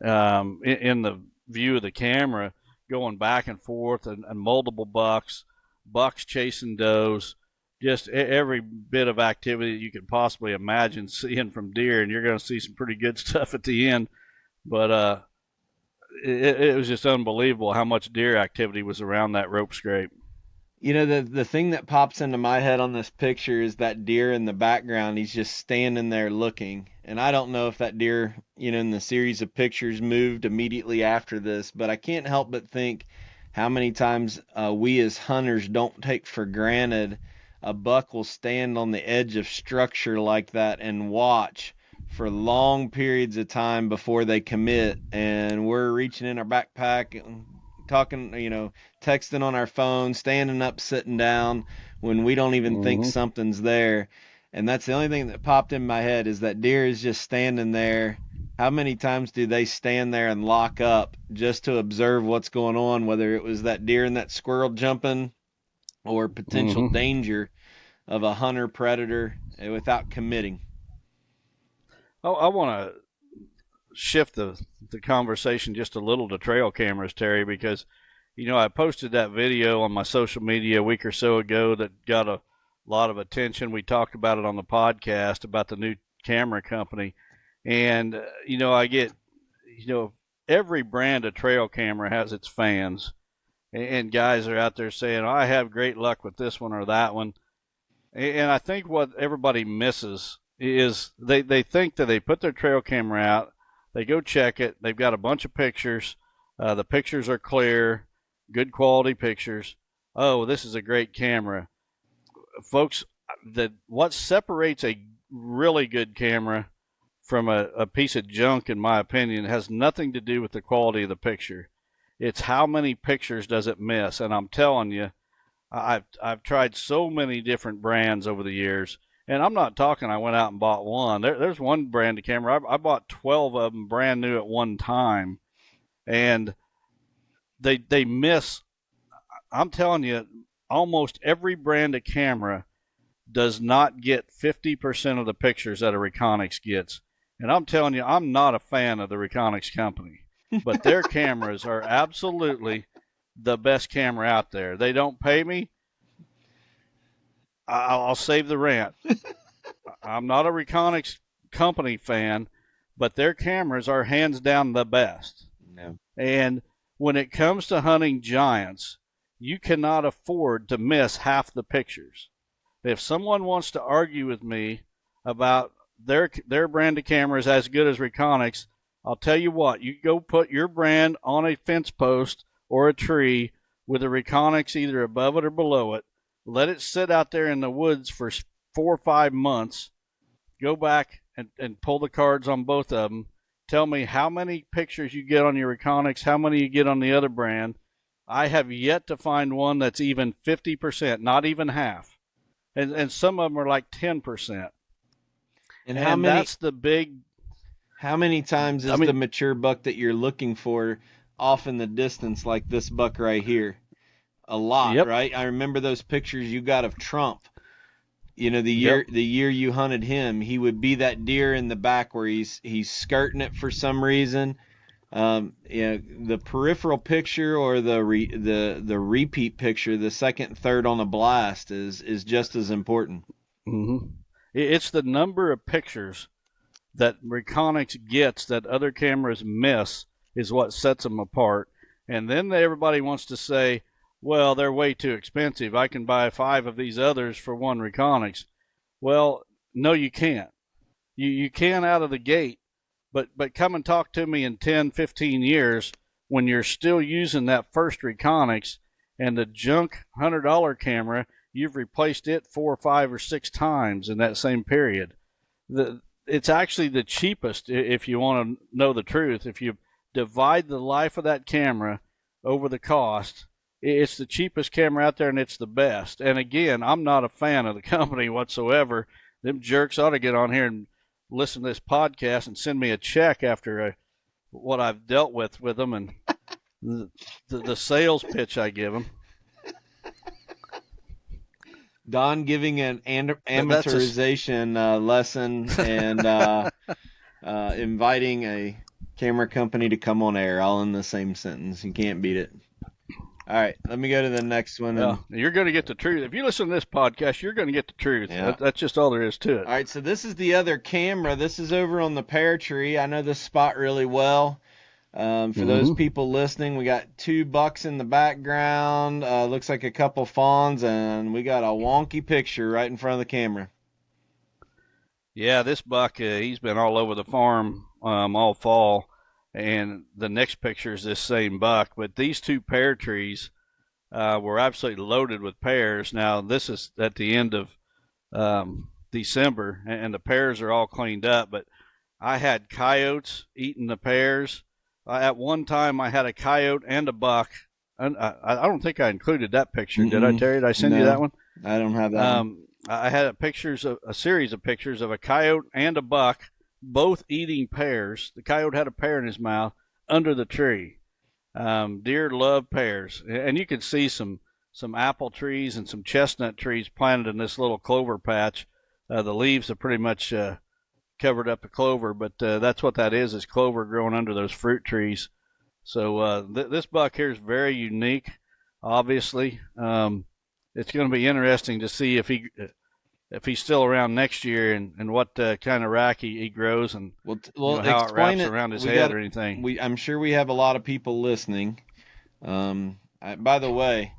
in the view of the camera, going back and forth, and multiple bucks chasing does, just every bit of activity that you could possibly imagine seeing from deer, and you're going to see some pretty good stuff at the end. But it was just unbelievable how much deer activity was around that rope scrape. The thing that pops into my head on this picture is that deer in the background. He's just standing there looking. And I don't know if that deer, in the series of pictures moved immediately after this, but I can't help but think how many times we as hunters don't take for granted a buck will stand on the edge of structure like that and watch for long periods of time before they commit. And we're reaching in our backpack and talking, texting on our phone, standing up, sitting down, when we don't even think something's there. And that's the only thing that popped in my head, is that deer is just standing there. How many times do they stand there and lock up just to observe what's going on, whether it was that deer and that squirrel jumping or potential danger of a hunter predator, without committing? Oh, I want to shift the conversation just a little to trail cameras, Terry, because, I posted that video on my social media a week or so ago that got a lot of attention. We talked about it on the podcast about the new camera company. And, I get, every brand of trail camera has its fans, and guys are out there saying, I have great luck with this one or that one. And I think what everybody misses is they think that they put their trail camera out, they go check it, they've got a bunch of pictures, the pictures are clear, good quality pictures. Oh, this is a great camera. Folks, what separates a really good camera from a piece of junk, in my opinion, has nothing to do with the quality of the picture. It's how many pictures does it miss. And I'm telling you, I've tried so many different brands over the years, and I'm not talking I went out and bought one. There's one brand of camera I bought 12 of them brand new at one time, and they miss. I'm telling you, almost every brand of camera does not get 50% of the pictures that a Reconyx gets. And I'm telling you, I'm not a fan of the Reconyx company, but their cameras are absolutely the best camera out there. They don't pay me. I'll save the rant. I'm not a Reconyx company fan, but their cameras are hands down the best. No. And when it comes to hunting giants, you cannot afford to miss half the pictures. If someone wants to argue with me about their brand of cameras as good as Reconyx, I'll tell you what, you go put your brand on a fence post or a tree with a Reconyx either above it or below it. Let it sit out there in the woods for 4 or 5 months. Go back and pull the cards on both of them. Tell me how many pictures you get on your Reconyx, how many you get on the other brand. I have yet to find one that's even 50%, not even half. And some of them are like 10%. And how many? That's the big. How many times is the mature buck that you're looking for off in the distance, like this buck right here? A lot, Yep. Right? I remember those pictures you got of Trump. You know, the Yep. year you hunted him, he would be that deer in the back where he's skirting it for some reason. The peripheral picture or the repeat picture, the second and third on the blast is just as important. Mm-hmm. It's the number of pictures that Reconyx gets that other cameras miss is what sets them apart. And then everybody wants to say, well, they're way too expensive. I can buy 5 of these others for one Reconyx. Well, no, you can't. You can out of the gate, but come and talk to me in 10, 15 years when you're still using that first Reconyx and the junk $100 camera, you've replaced it 4, 5, or 6 times in that same period. It's actually the cheapest, if you want to know the truth. If you divide the life of that camera over the cost, it's the cheapest camera out there, and it's the best. And again, I'm not a fan of the company whatsoever. Them jerks ought to get on here and listen to this podcast and send me a check after what I've dealt with them and the sales pitch I give them. Don giving an amateurization lesson and inviting a camera company to come on air, all in the same sentence. You can't beat it. All right, let me go to the next one. You're going to get the truth. If you listen to this podcast, you're going to get the truth. Yeah. That's just all there is to it. All right, so this is the other camera. This is over on the pear tree. I know this spot really well. For those people listening, we got 2 bucks in the background. Looks like a couple fawns, and we got a wonky picture right in front of the camera. Yeah, this buck, he's been all over the farm all fall, and the next picture is this same buck. But these 2 pear trees were absolutely loaded with pears. Now, this is at the end of December, and the pears are all cleaned up, but I had coyotes eating the pears. At one time, I had a coyote and a buck. And I don't think I included that picture. Did I, Terry? Did I send you that one? I don't have that one. I had a series of pictures of a coyote and a buck, both eating pears. The coyote had a pear in his mouth under the tree. Deer love pears. And you can see some apple trees and some chestnut trees planted in this little clover patch. The leaves have pretty much covered up the clover, but that's what that is clover growing under those fruit trees. So this buck here is very unique, obviously. It's going to be interesting to see if he's still around next year and what kind of rack he grows and how it wraps around his head or anything. I'm sure we have a lot of people listening. By the way,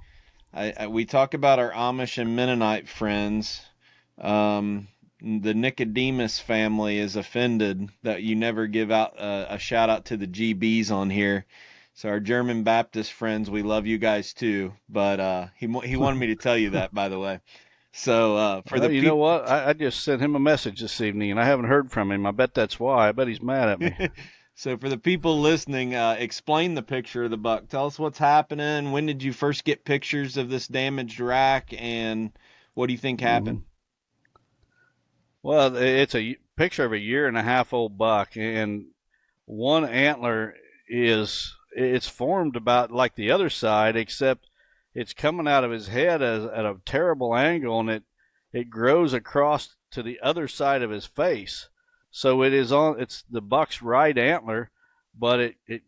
we talk about our Amish and Mennonite friends. The Nicodemus family is offended that you never give out a shout out to the GBs on here. So our German Baptist friends, we love you guys too. But he wanted me to tell you that, by the way. So for Well, the you know people. what? I just sent him a message this evening, and I haven't heard from him. I bet that's why. I bet he's mad at me. So for the people listening, explain the picture of the buck. Tell us what's happening. When did you first get pictures of this damaged rack, and what do you think hmm happened? Well, it's a picture of a year and a half old buck, and one antler it's formed about like the other side, except it's coming out of his head at a terrible angle, and it grows across to the other side of his face. So it's the buck's right antler, but it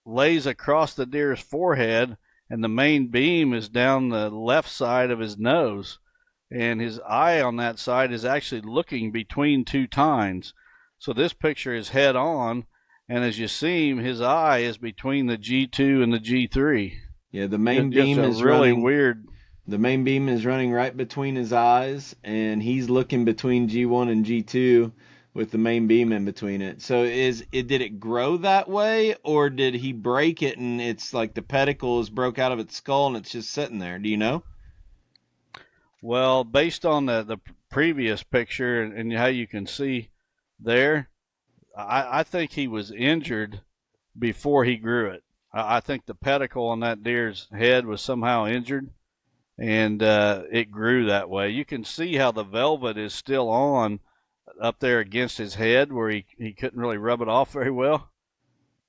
lays across the deer's forehead, and the main beam is down the left side of his nose, and his eye on that side is actually looking between two tines. So this picture is head on, and as you see him, his eye is between the G2 and the G3. Yeah, the main Just beam a is really running. weird. The main beam is running right between his eyes, and he's looking between G1 and G2 with the main beam in between it. So did it grow that way, or did he break it and it's like the pedicles broke out of its skull and it's just sitting there? Do you know? Well, based on the previous picture and how you can see there, I think he was injured before he grew it. I think the pedicle on that deer's head was somehow injured, and it grew that way. You can see how the velvet is still on up there against his head where he couldn't really rub it off very well.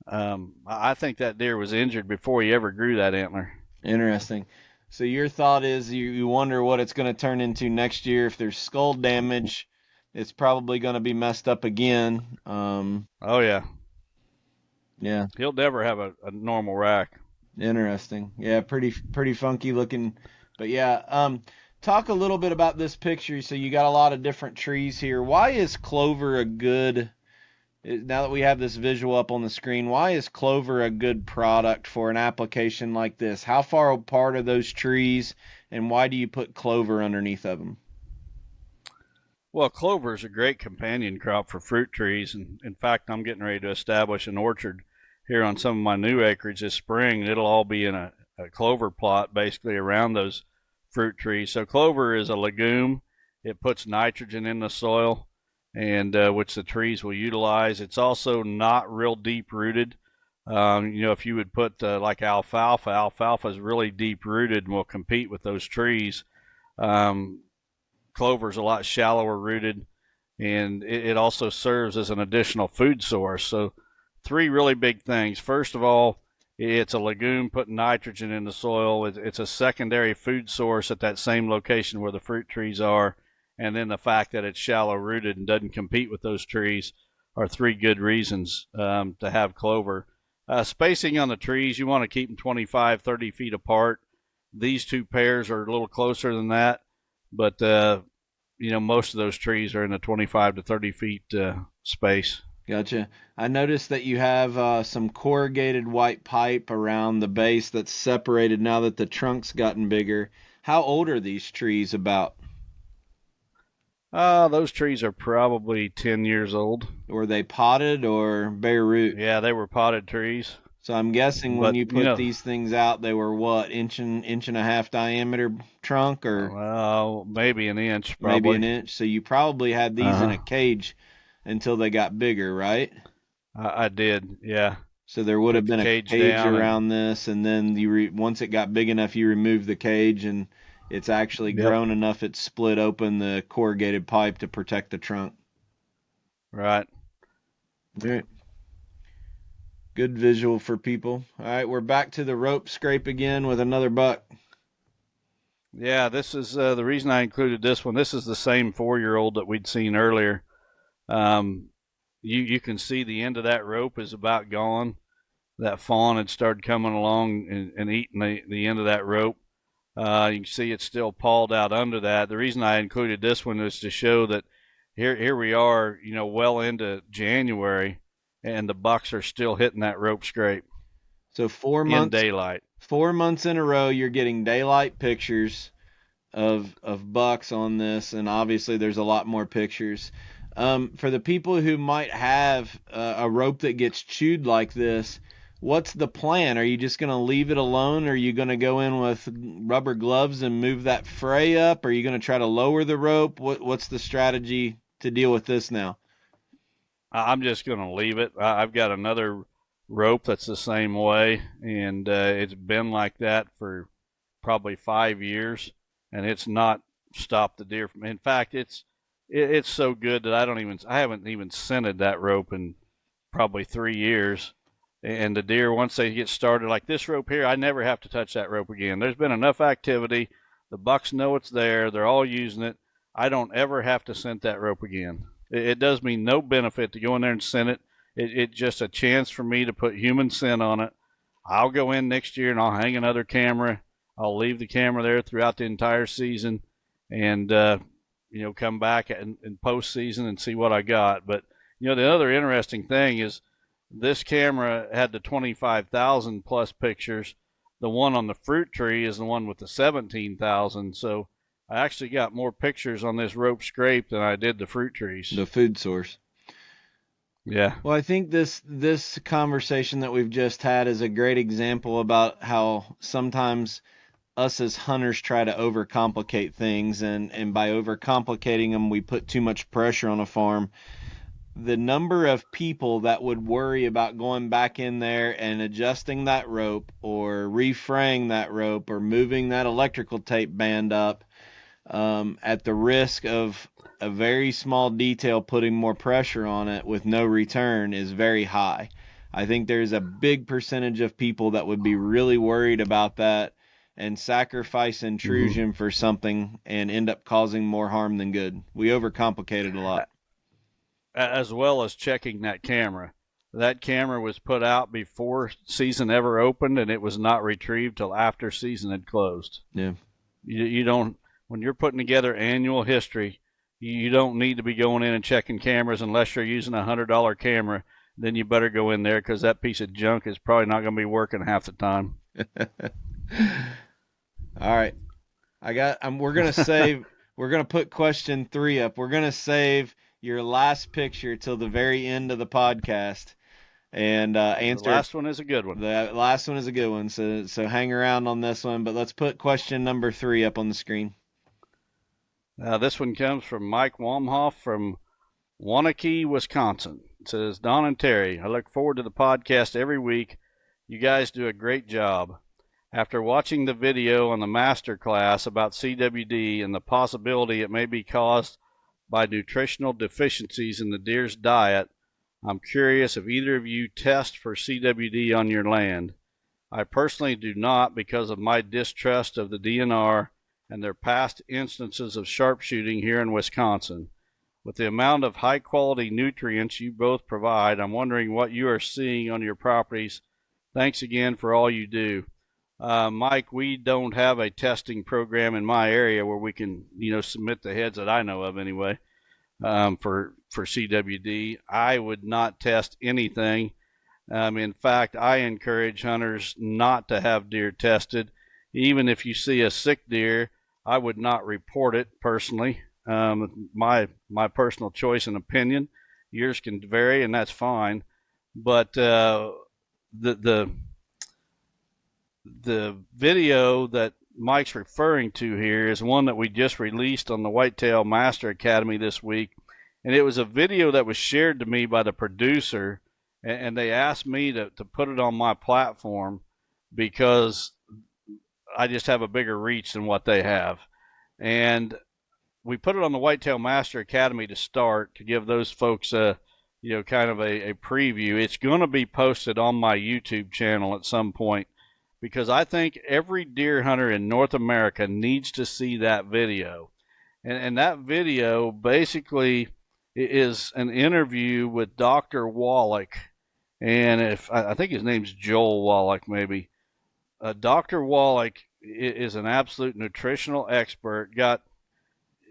I think that deer was injured before he ever grew that antler. Interesting. So your thought is you wonder what it's going to turn into next year. If there's skull damage, it's probably going to be messed up again. Oh, yeah. Yeah, He'll never have a normal rack. interesting. Yeah, pretty funky looking. But yeah, talk a little bit about this picture. So you got a lot of different trees here. Why is clover a good now that we have this visual up on the screen, why is clover a good product for an application like this? How far apart are those trees, and why do you put clover underneath of them? Well, clover is a great companion crop for fruit trees. And in fact, I'm getting ready to establish an orchard here on some of my new acreage this spring. It'll all be in a clover plot basically around those fruit trees. So clover is a legume. It puts nitrogen in the soil, and which the trees will utilize. It's also not real deep rooted. If you would put like alfalfa is really deep rooted and will compete with those trees. Um, Clover is a lot shallower rooted, and it also serves as an additional food source. So, three really big things. First of all, it's a legume putting nitrogen in the soil. It's a secondary food source at that same location where the fruit trees are. And then the fact that it's shallow rooted and doesn't compete with those trees are three good reasons to have clover. Spacing on the trees, you want to keep them 25, 30 feet apart. These two pairs are a little closer than that, but most of those trees are in the 25 to 30 feet space. Gotcha. I noticed that you have some corrugated white pipe around the base that's separated now that the trunk's gotten bigger. How old are these trees about? Those trees are probably 10 years old. Were they potted or bare root? Yeah, they were potted trees. So I'm guessing when But, you put these things out, they were what, inch and a half diameter trunk, or well, maybe an inch, maybe probably. an inch. So you probably had these in a Uh-huh. cage until they got bigger, right? I did, yeah. So there would have Took the been a cage cage down and, around this, and then once it got big enough, you removed the cage, and it's actually yep, grown enough it split open the corrugated pipe to protect the trunk. right. All right. Good visual for people. All right, we're back to the rope scrape again with another buck. Yeah, this is the reason I included this one. This is the same 4-year-old that we'd seen earlier. Um, you can see the end of that rope is about gone. That fawn had started coming along and eating the end of that rope. You can see it's still pawed out under that. The reason I included this one is to show that here we are, well into January, and the bucks are still hitting that rope scrape So in daylight. 4 months in a row, you're getting daylight pictures of bucks on this, and obviously there's a lot more pictures. For the people who might have a rope that gets chewed like this, what's the plan? Are you just going to leave it alone? Are you going to go in with rubber gloves and move that fray up? Are you going to try to lower the rope? What's the strategy to deal with this now? I'm just going to leave it. I've got another rope that's the same way, and it's been like that for probably 5 years, and it's not stopped the deer from. In fact, it's so good that I haven't even scented that rope in probably 3 years. And the deer, once they get started, like this rope here, I never have to touch that rope again. There's been enough activity. The bucks know it's there. They're all using it. I don't ever have to scent that rope again. It does me no benefit to go in there and scent it. It's just a chance for me to put human scent on it. I'll go in next year and I'll hang another camera. I'll leave the camera there throughout the entire season, and come back in postseason and see what I got. But the other interesting thing is this camera had the 25,000 plus pictures. The one on the fruit tree is the one with the 17,000. So I actually got more pictures on this rope scrape than I did the fruit trees. The food source. Yeah. Well, I think this conversation that we've just had is a great example about how sometimes us as hunters try to overcomplicate things, and by overcomplicating them, we put too much pressure on a farm. The number of people that would worry about going back in there and adjusting that rope or refraying that rope or moving that electrical tape band up at the risk of a very small detail putting more pressure on it with no return is very high. I think there's a big percentage of people that would be really worried about that and sacrifice intrusion for something and end up causing more harm than good. We overcomplicate it a lot. As well as checking that camera. That camera was put out before season ever opened, and it was not retrieved till after season had closed. Yeah. You don't, when you're putting together annual history, you don't need to be going in and checking cameras unless you're using a $100 camera. Then you better go in there, because that piece of junk is probably not going to be working half the time. All right. We're going to put question 3 up. We're going to save your last picture till the very end of the podcast and answer. The last one is a good one. The last one is a good one. So hang around on this one, but let's put question number 3 up on the screen. This one comes from Mike Wamhoff from Waunakee, Wisconsin. It says, Don and Terry, I look forward to the podcast every week. You guys do a great job. After watching the video on the master class about CWD and the possibility it may be caused by nutritional deficiencies in the deer's diet, I'm curious if either of you test for CWD on your land. I personally do not, because of my distrust of the DNR and their past instances of sharpshooting here in Wisconsin. With the amount of high-quality nutrients you both provide, I'm wondering what you are seeing on your properties. Thanks again for all you do. Mike, we don't have a testing program in my area where we can, submit the heads that I know of anyway, for CWD. I would not test anything. In fact, I encourage hunters not to have deer tested. Even if you see a sick deer, I would not report it personally. My personal choice and opinion. Yours can vary, and that's fine. But the video that Mike's referring to here is one that we just released on the Whitetail Master Academy this week, and it was a video that was shared to me by the producer, and they asked me to put it on my platform because I just have a bigger reach than what they have. And we put it on the Whitetail Master Academy to start, to give those folks kind of a preview. It's going to be posted on my YouTube channel at some point, because I think every deer hunter in North America needs to see that video. And that video basically is an interview with Dr. Wallach, and I think his name's Joel Wallach maybe. Dr. Wallach is an absolute nutritional expert.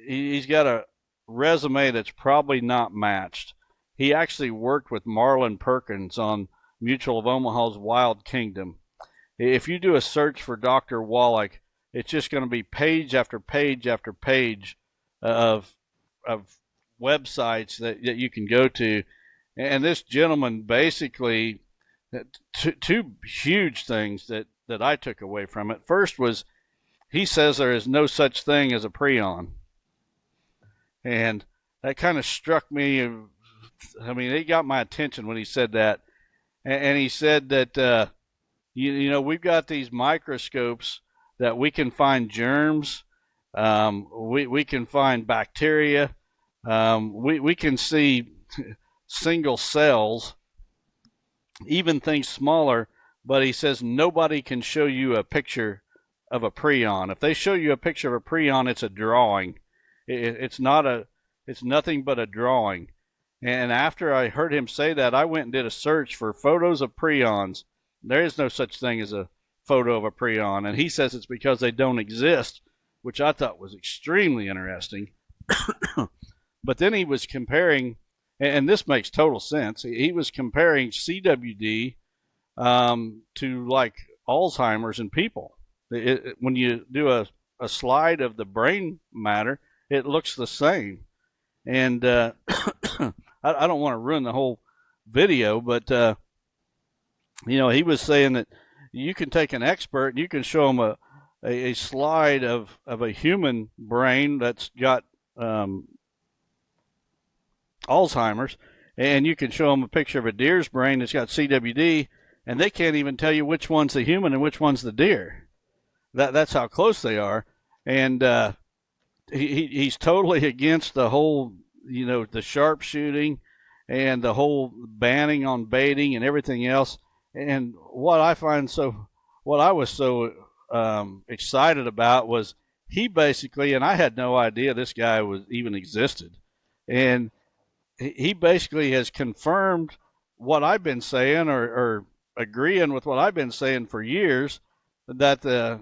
He's got a resume that's probably not matched. He actually worked with Marlin Perkins on Mutual of Omaha's Wild Kingdom. If you do a search for Dr. Wallach, it's just going to be page after page after page of websites that you can go to. And this gentleman basically Two huge things that I took away from it. First was he says there is no such thing as a prion. And that kind of struck me. I mean, it got my attention when he said that. And he said that, we've got these microscopes that we can find germs. We can find bacteria. We can see single cells, even things smaller, but he says nobody can show you a picture of a prion. If they show you a picture of a prion, it's a drawing. It's nothing but a drawing. And after I heard him say that, I went and did a search for photos of prions. There is no such thing as a photo of a prion, and he says it's because they don't exist, which I thought was extremely interesting. But then he was comparing, and this makes total sense, he was comparing CWD to like Alzheimer's in people. When you do a slide of the brain matter, it looks the same. And I don't want to ruin the whole video, but he was saying that you can take an expert and you can show them a slide of a human brain that's got Alzheimer's, and you can show them a picture of a deer's brain that's got CWD, and they can't even tell you which one's the human and which one's the deer. That's how close they are. And he's totally against the whole, the sharpshooting and the whole banning on baiting and everything else. And what I was so excited about was he basically, and I had no idea this guy was even existed, and he basically has confirmed what I've been saying, or agreeing with what I've been saying for years, that the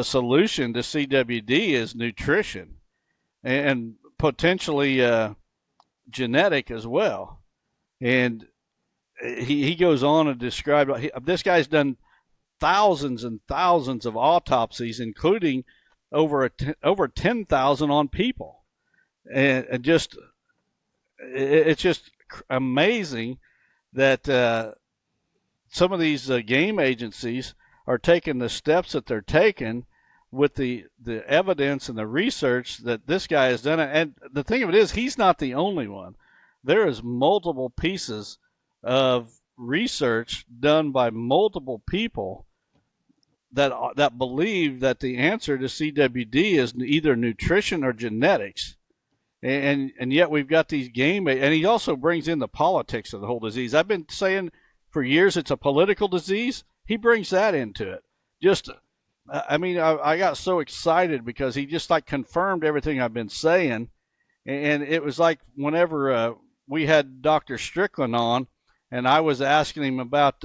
solution to CWD is nutrition and potentially genetic as well. And he goes on to describe, this guy's done thousands and thousands of autopsies, including over 10,000 on people. And it's just amazing that some of these game agencies are taking the steps that they're taking with the evidence and the research that this guy has done. And the thing of it is, he's not the only one. There is multiple pieces of research done by multiple people that believe that the answer to CWD is either nutrition or genetics. And yet we've got these and he also brings in the politics of the whole disease. I've been saying for years it's a political disease. He brings that into it. I got so excited because he just confirmed everything I've been saying. And it was like whenever we had Dr. Strickland on, and I was asking him about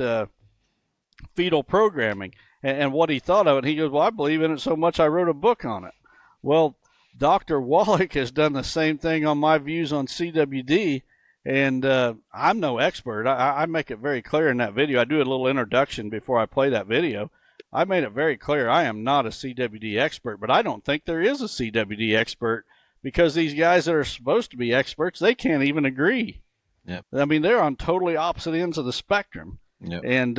fetal programming and what he thought of it. He goes, well, I believe in it so much I wrote a book on it. Well, Dr. Wallach has done the same thing on my views on CWD, and I'm no expert. I make it very clear in that video. I do a little introduction before I play that video. I made it very clear I am not a CWD expert, but I don't think there is a CWD expert, because these guys that are supposed to be experts, they can't even agree. Yep. I mean, they're on totally opposite ends of the spectrum. Yep. And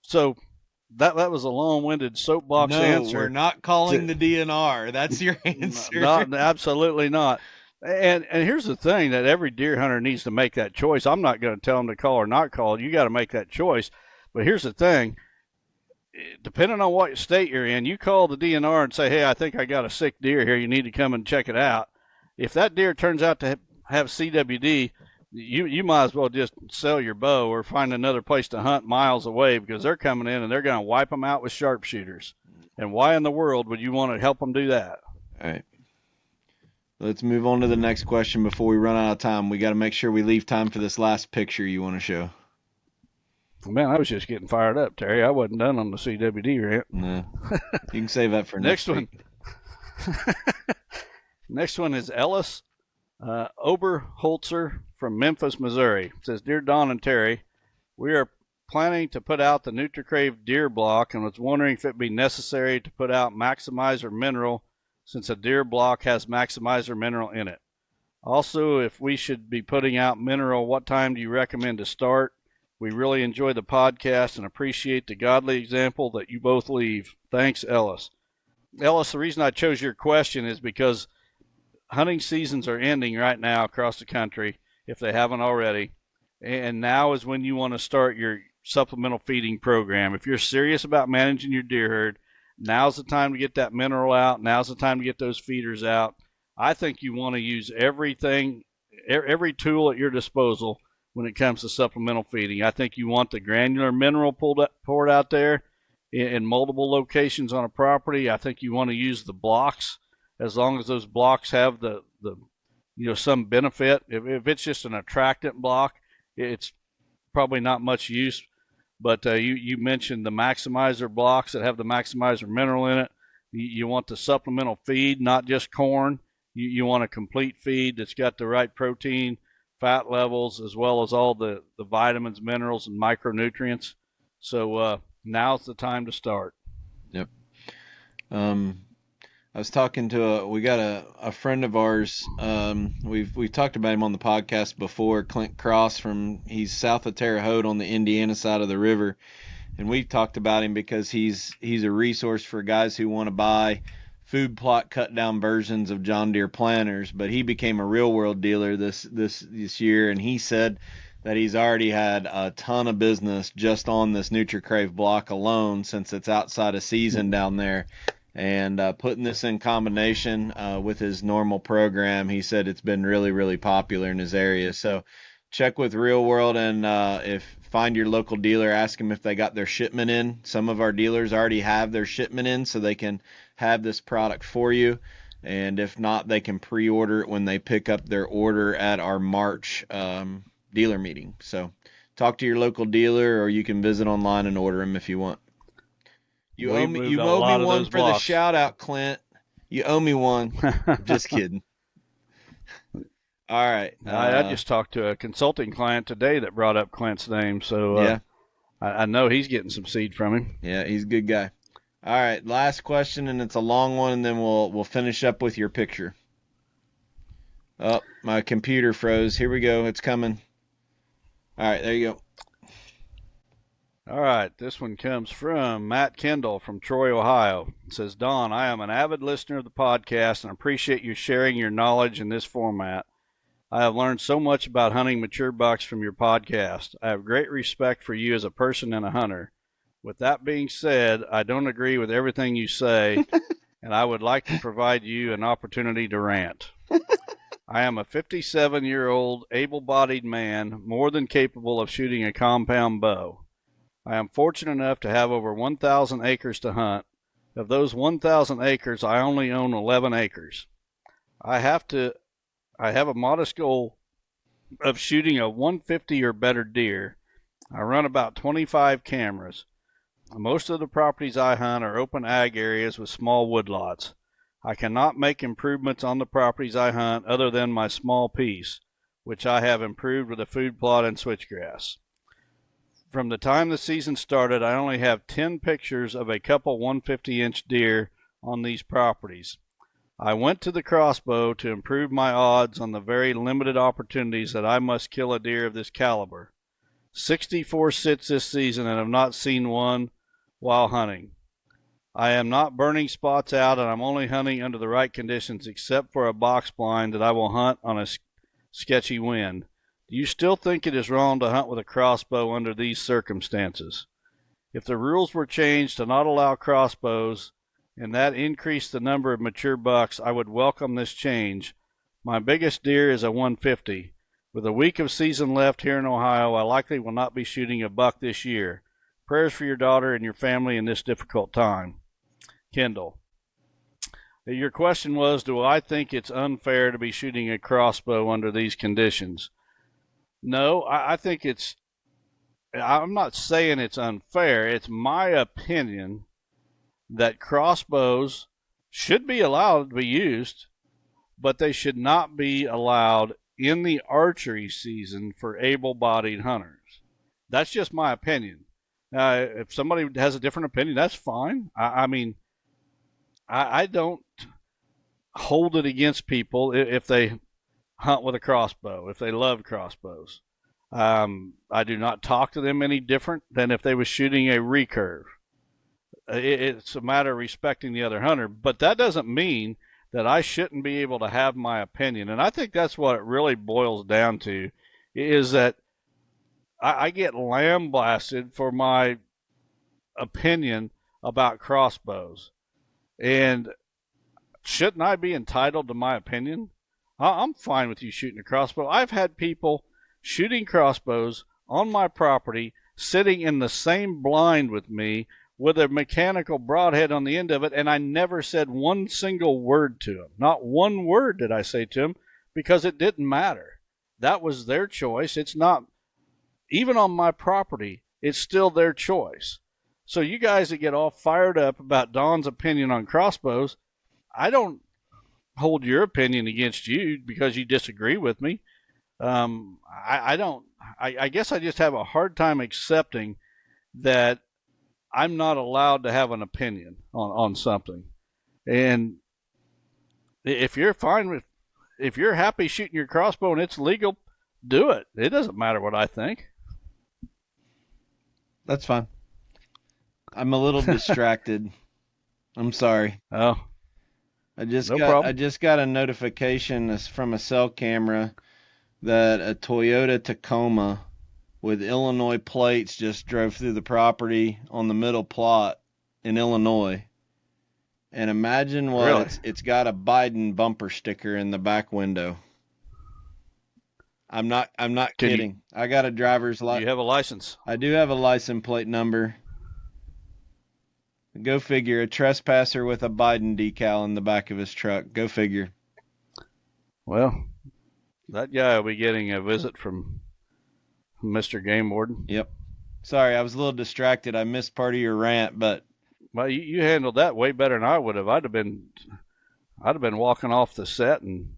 so that was a long-winded soapbox answer. No, we're not calling the DNR. That's your answer. Not, absolutely not. And here's the thing, that every deer hunter needs to make that choice. I'm not going to tell them to call or not call. You got to make that choice. But here's the thing. Depending on what state you're in, you call the DNR and say, hey, I think I got a sick deer here. You need to come and check it out. If that deer turns out to have CWD, you might as well just sell your bow or find another place to hunt miles away, because they're coming in and they're going to wipe them out with sharpshooters. And why in the world would you want to help them do that? All right. Let's move on to the next question before we run out of time. We got to make sure we leave time for this last picture you want to show. Man, I was just getting fired up, Terry. I wasn't done on the CWD rant. No. You can save that for next one. week. Next one is Ellis Oberholzer from Memphis, Missouri. It says, Dear Don and Terry, we are planning to put out the NutriCrave deer block and was wondering if it be necessary to put out Maximizer Mineral, since a deer block has Maximizer Mineral in it. Also, if we should be putting out mineral, what time do you recommend to start? We really enjoy the podcast and appreciate the godly example that you both leave. Thanks, Ellis. Ellis, the reason I chose your question is because hunting seasons are ending right now across the country, if they haven't already. And now is when you want to start your supplemental feeding program. If you're serious about managing your deer herd, now's the time to get that mineral out. Now's the time to get those feeders out. I think you want to use everything, every tool at your disposal when it comes to supplemental feeding. I think you want the granular mineral poured out there in multiple locations on a property. I think you want to use the blocks as long as those blocks have the some benefit. If it's just an attractant block, it's probably not much use. But you mentioned the maximizer blocks that have the maximizer mineral in it. You want the supplemental feed, not just corn. You want a complete feed that's got the right protein, fat levels, as well as all the vitamins, minerals, and micronutrients. So now's the time to start. Yep. I was talking to we got a friend of ours. We've talked about him on the podcast before. Clint Cross he's south of Terre Haute on the Indiana side of the river, and we've talked about him because he's a resource for guys who want to buy food plot cut down versions of John Deere planters. But he became a real world dealer this year, and he said that he's already had a ton of business just on this NutriCrave block alone since it's outside of season down there. And putting this in combination with his normal program, he said it's been really, really popular in his area. So check with Real World, and find your local dealer, ask them if they got their shipment in. Some of our dealers already have their shipment in, so they can have this product for you. And if not, they can pre-order it when they pick up their order at our March dealer meeting. So talk to your local dealer, or you can visit online and order them if you want. You owe me one for the shout out, Clint. You owe me one. Just kidding. All right. I just talked to a consulting client today that brought up Clint's name, so yeah. I know he's getting some seed from him. Yeah, he's a good guy. All right, last question, and it's a long one, and then we'll finish up with your picture. Oh, my computer froze. Here we go. It's coming. All right, there you go. All right, this one comes from Matt Kendall from Troy, Ohio. It says, Don, I am an avid listener of the podcast and appreciate you sharing your knowledge in this format. I have learned so much about hunting mature bucks from your podcast. I have great respect for you as a person and a hunter. With that being said, I don't agree with everything you say, and I would like to provide you an opportunity to rant. I am a 57-year-old able-bodied man, more than capable of shooting a compound bow. I am fortunate enough to have over 1,000 acres to hunt. Of those 1,000 acres, I only own 11 acres. I have a modest goal of shooting a 150 or better deer. I run about 25 cameras. Most of the properties I hunt are open ag areas with small woodlots. I cannot make improvements on the properties I hunt other than my small piece, which I have improved with a food plot and switchgrass. From the time the season started, I only have 10 pictures of a couple 150-inch deer on these properties. I went to the crossbow to improve my odds on the very limited opportunities that I must kill a deer of this caliber. 64 sits this season and have not seen one while hunting. I am not burning spots out, and I'm only hunting under the right conditions except for a box blind that I will hunt on a sketchy wind. Do you still think it is wrong to hunt with a crossbow under these circumstances? If the rules were changed to not allow crossbows and that increased the number of mature bucks, I would welcome this change. My biggest deer is a 150. With a week of season left here in Ohio, I likely will not be shooting a buck this year. Prayers for your daughter and your family in this difficult time. Kendall. Your question was, do I think it's unfair to be shooting a crossbow under these conditions? No, I think I'm not saying it's unfair. It's my opinion that crossbows should be allowed to be used, but they should not be allowed in the archery season for able-bodied hunters. That's just my opinion. If somebody has a different opinion, that's fine. I don't hold it against people if they hunt with a crossbow, if they love crossbows. I do not talk to them any different than if they was shooting a recurve. It's a matter of respecting the other hunter, but that doesn't mean that I shouldn't be able to have my opinion. And I think that's what it really boils down to, is that I get lambasted for my opinion about crossbows. And shouldn't I be entitled to my opinion? I'm fine with you shooting a crossbow. I've had people shooting crossbows on my property, sitting in the same blind with me with a mechanical broadhead on the end of it, and I never said one single word to them. Not one word did I say to them, because it didn't matter. That was their choice. It's not, even on my property, it's still their choice. So you guys that get all fired up about Don's opinion on crossbows, I don't hold your opinion against you because you disagree with me. I guess I just have a hard time accepting that I'm not allowed to have an opinion on something. And if you're happy shooting your crossbow and it's legal, do it. It doesn't matter what I think. That's fine. I'm a little distracted. I'm sorry. Oh, I just got a notification from a cell camera that a Toyota Tacoma with Illinois plates just drove through the property on the middle plot in Illinois. And imagine what really? It's got a Biden bumper sticker in the back window. I'm not kidding. I got a driver's license. You have a license? I do have a license plate number. Go figure, a trespasser with a Biden decal in the back of his truck. Go figure. Well, that guy will be getting a visit from Mr. Game Warden. Yep. Sorry, I was a little distracted. I missed part of your rant, but well, you handled that way better than I would have. I'd have been walking off the set and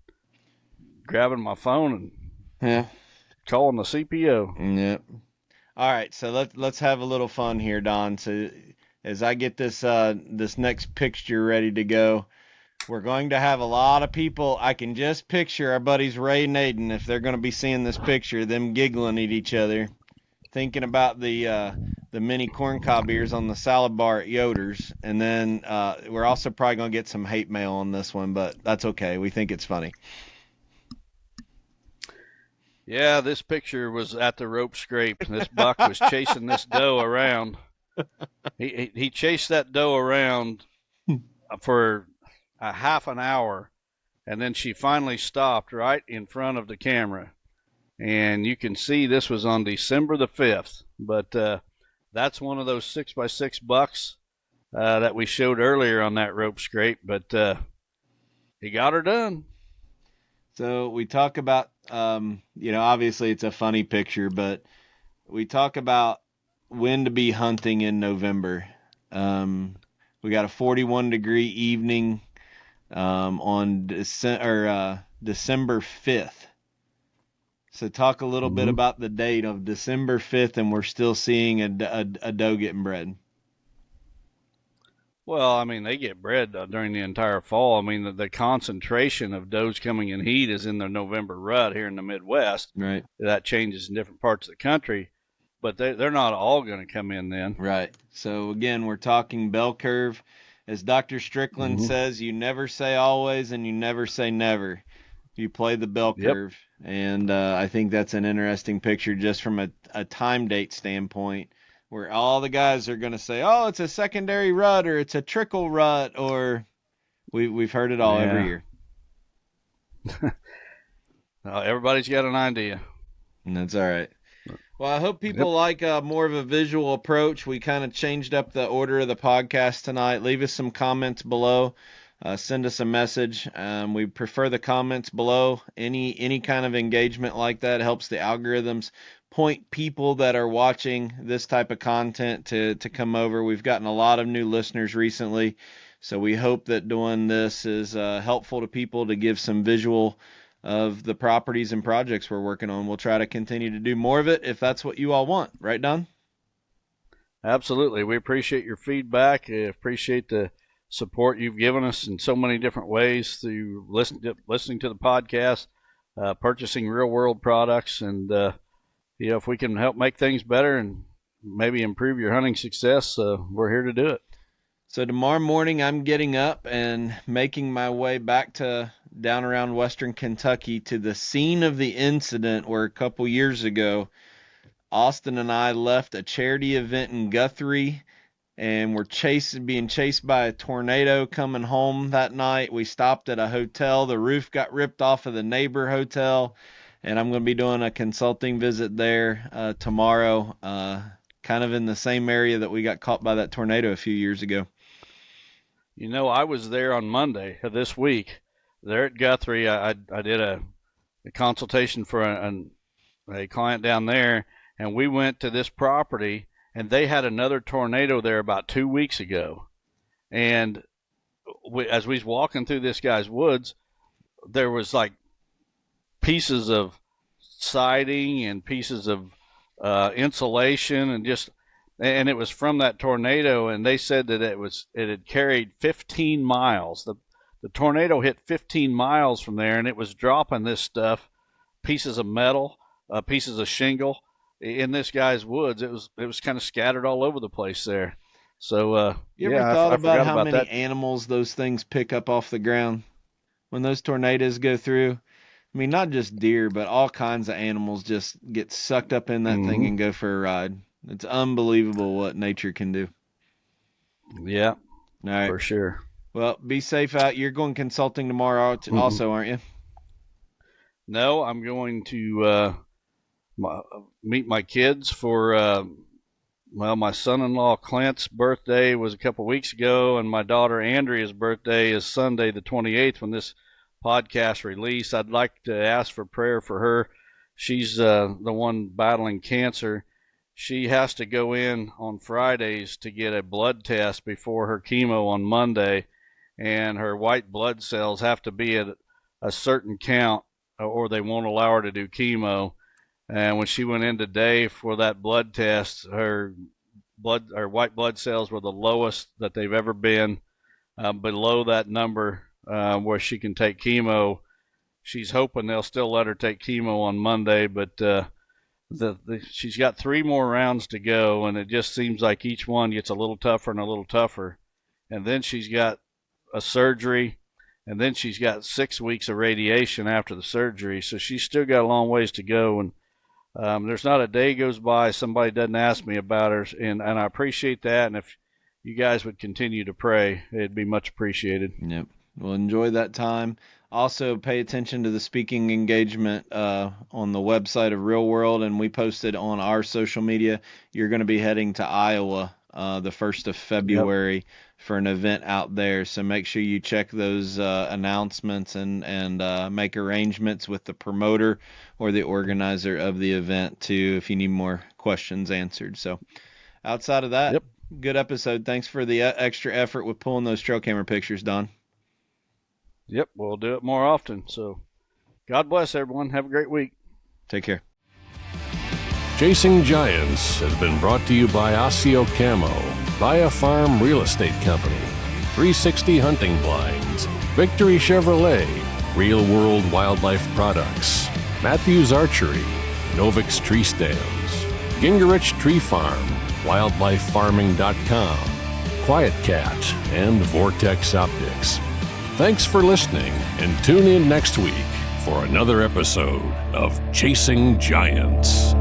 grabbing my phone and calling the CPO. Yep. All right, so let's have a little fun here, Don. So as I get this next picture ready to go, we're going to have a lot of people. I can just picture our buddies Ray and Aiden, if they're going to be seeing this picture, them giggling at each other, thinking about the mini corncob ears on the salad bar at Yoder's. And then we're also probably going to get some hate mail on this one, but that's okay. We think it's funny. Yeah, this picture was at the rope scrape. This buck was chasing this doe around. He chased that doe around for a half an hour, and then she finally stopped right in front of the camera. And you can see this was on December the 5th. But that's one of those 6x6 bucks that we showed earlier on that rope scrape. But he got her done. So we talk about, obviously it's a funny picture, but we talk about when to be hunting in November. We got a 41-degree evening on December 5th. So talk a little bit about the date of December 5th, and we're still seeing a doe getting bred. Well, I mean, they get bred during the entire fall. I mean, the concentration of does coming in heat is in the November rut here in the Midwest. Right. That changes in different parts of the country, but they're not all going to come in then. Right. So, again, we're talking bell curve. As Dr. Strickland says, you never say always and you never say never. You play the bell curve. And I think that's an interesting picture just from a time date standpoint, where all the guys are going to say, oh, it's a secondary rut or it's a trickle rut, or we've heard it all every year. Everybody's got an idea. And that's all right. Well, I hope people like more of a visual approach. We kind of changed up the order of the podcast tonight. Leave us some comments below. Send us a message. We prefer the comments below. Any kind of engagement like that helps the algorithms point people that are watching this type of content to come over. We've gotten a lot of new listeners recently, so we hope that doing this is helpful to people to give some visual of the properties and projects we're working on. We'll try to continue to do more of it if that's what you all want. Right, Don? Absolutely. We appreciate your feedback. Appreciate the support you've given us in so many different ways through listening to the podcast. purchasing real world products. And, if we can help make things better and maybe improve your hunting success, we're here to do it. So tomorrow morning, I'm getting up and making my way back to down around western Kentucky to the scene of the incident where a couple years ago, Austin and I left a charity event in Guthrie and were being chased by a tornado coming home that night. We stopped at a hotel. The roof got ripped off of the neighbor hotel, and I'm going to be doing a consulting visit there tomorrow, kind of in the same area that we got caught by that tornado a few years ago. I was there on Monday of this week. There at Guthrie, I did a consultation for a client down there, and we went to this property, and they had another tornado there about 2 weeks ago. And as we was walking through this guy's woods, there was like pieces of siding and pieces of insulation and it was from that tornado. And they said that it had carried 15 miles. The tornado hit 15 miles from there, and it was dropping this stuff, pieces of metal, pieces of shingle, in this guy's woods. It was kind of scattered all over the place there. So you ever thought about how many animals those things pick up off the ground when those tornadoes go through? I mean, not just deer, but all kinds of animals just get sucked up in that thing and go for a ride. It's unbelievable what nature can do. Yeah, all right, for sure. Well, be safe out. You're going consulting tomorrow also, aren't you? No, I'm going to meet my kids for, my son-in-law Clint's birthday was a couple weeks ago, and my daughter Andrea's birthday is Sunday the 28th when this podcast release. I'd like to ask for prayer for her. She's the one battling cancer. She has to go in on Fridays to get a blood test before her chemo on Monday, and her white blood cells have to be at a certain count or they won't allow her to do chemo. And when she went in today for that blood test, her white blood cells were the lowest that they've ever been, below that number where she can take chemo. She's hoping they'll still let her take chemo on Monday, but she's got 3 more rounds to go, and it just seems like each one gets a little tougher and a little tougher. And then she's got a surgery, and then she's got 6 weeks of radiation after the surgery, so she's still got a long ways to go. And there's not a day goes by somebody doesn't ask me about her, and I appreciate that. And if you guys would continue to pray, it'd be much appreciated. Yep. Well, enjoy that time. Also, pay attention to the speaking engagement on the website of Real World, and we posted on our social media. You're going to be heading to Iowa the 1st of February for an event out there, so make sure you check those announcements and make arrangements with the promoter or the organizer of the event too if you need more questions answered. So outside of that, good episode. Thanks for the extra effort with pulling those trail camera pictures, Don. Yep, we'll do it more often. So God bless everyone. Have a great week. Take care. Chasing Giants has been brought to you by Osseo Camo, Via Farm Real Estate Company, 360 Hunting Blinds, Victory Chevrolet, Real World Wildlife Products, Matthews Archery, Novix Tree Stands, Gingerich Tree Farm, WildlifeFarming.com, Quiet Cat, and Vortex Optics. Thanks for listening, and tune in next week for another episode of Chasing Giants.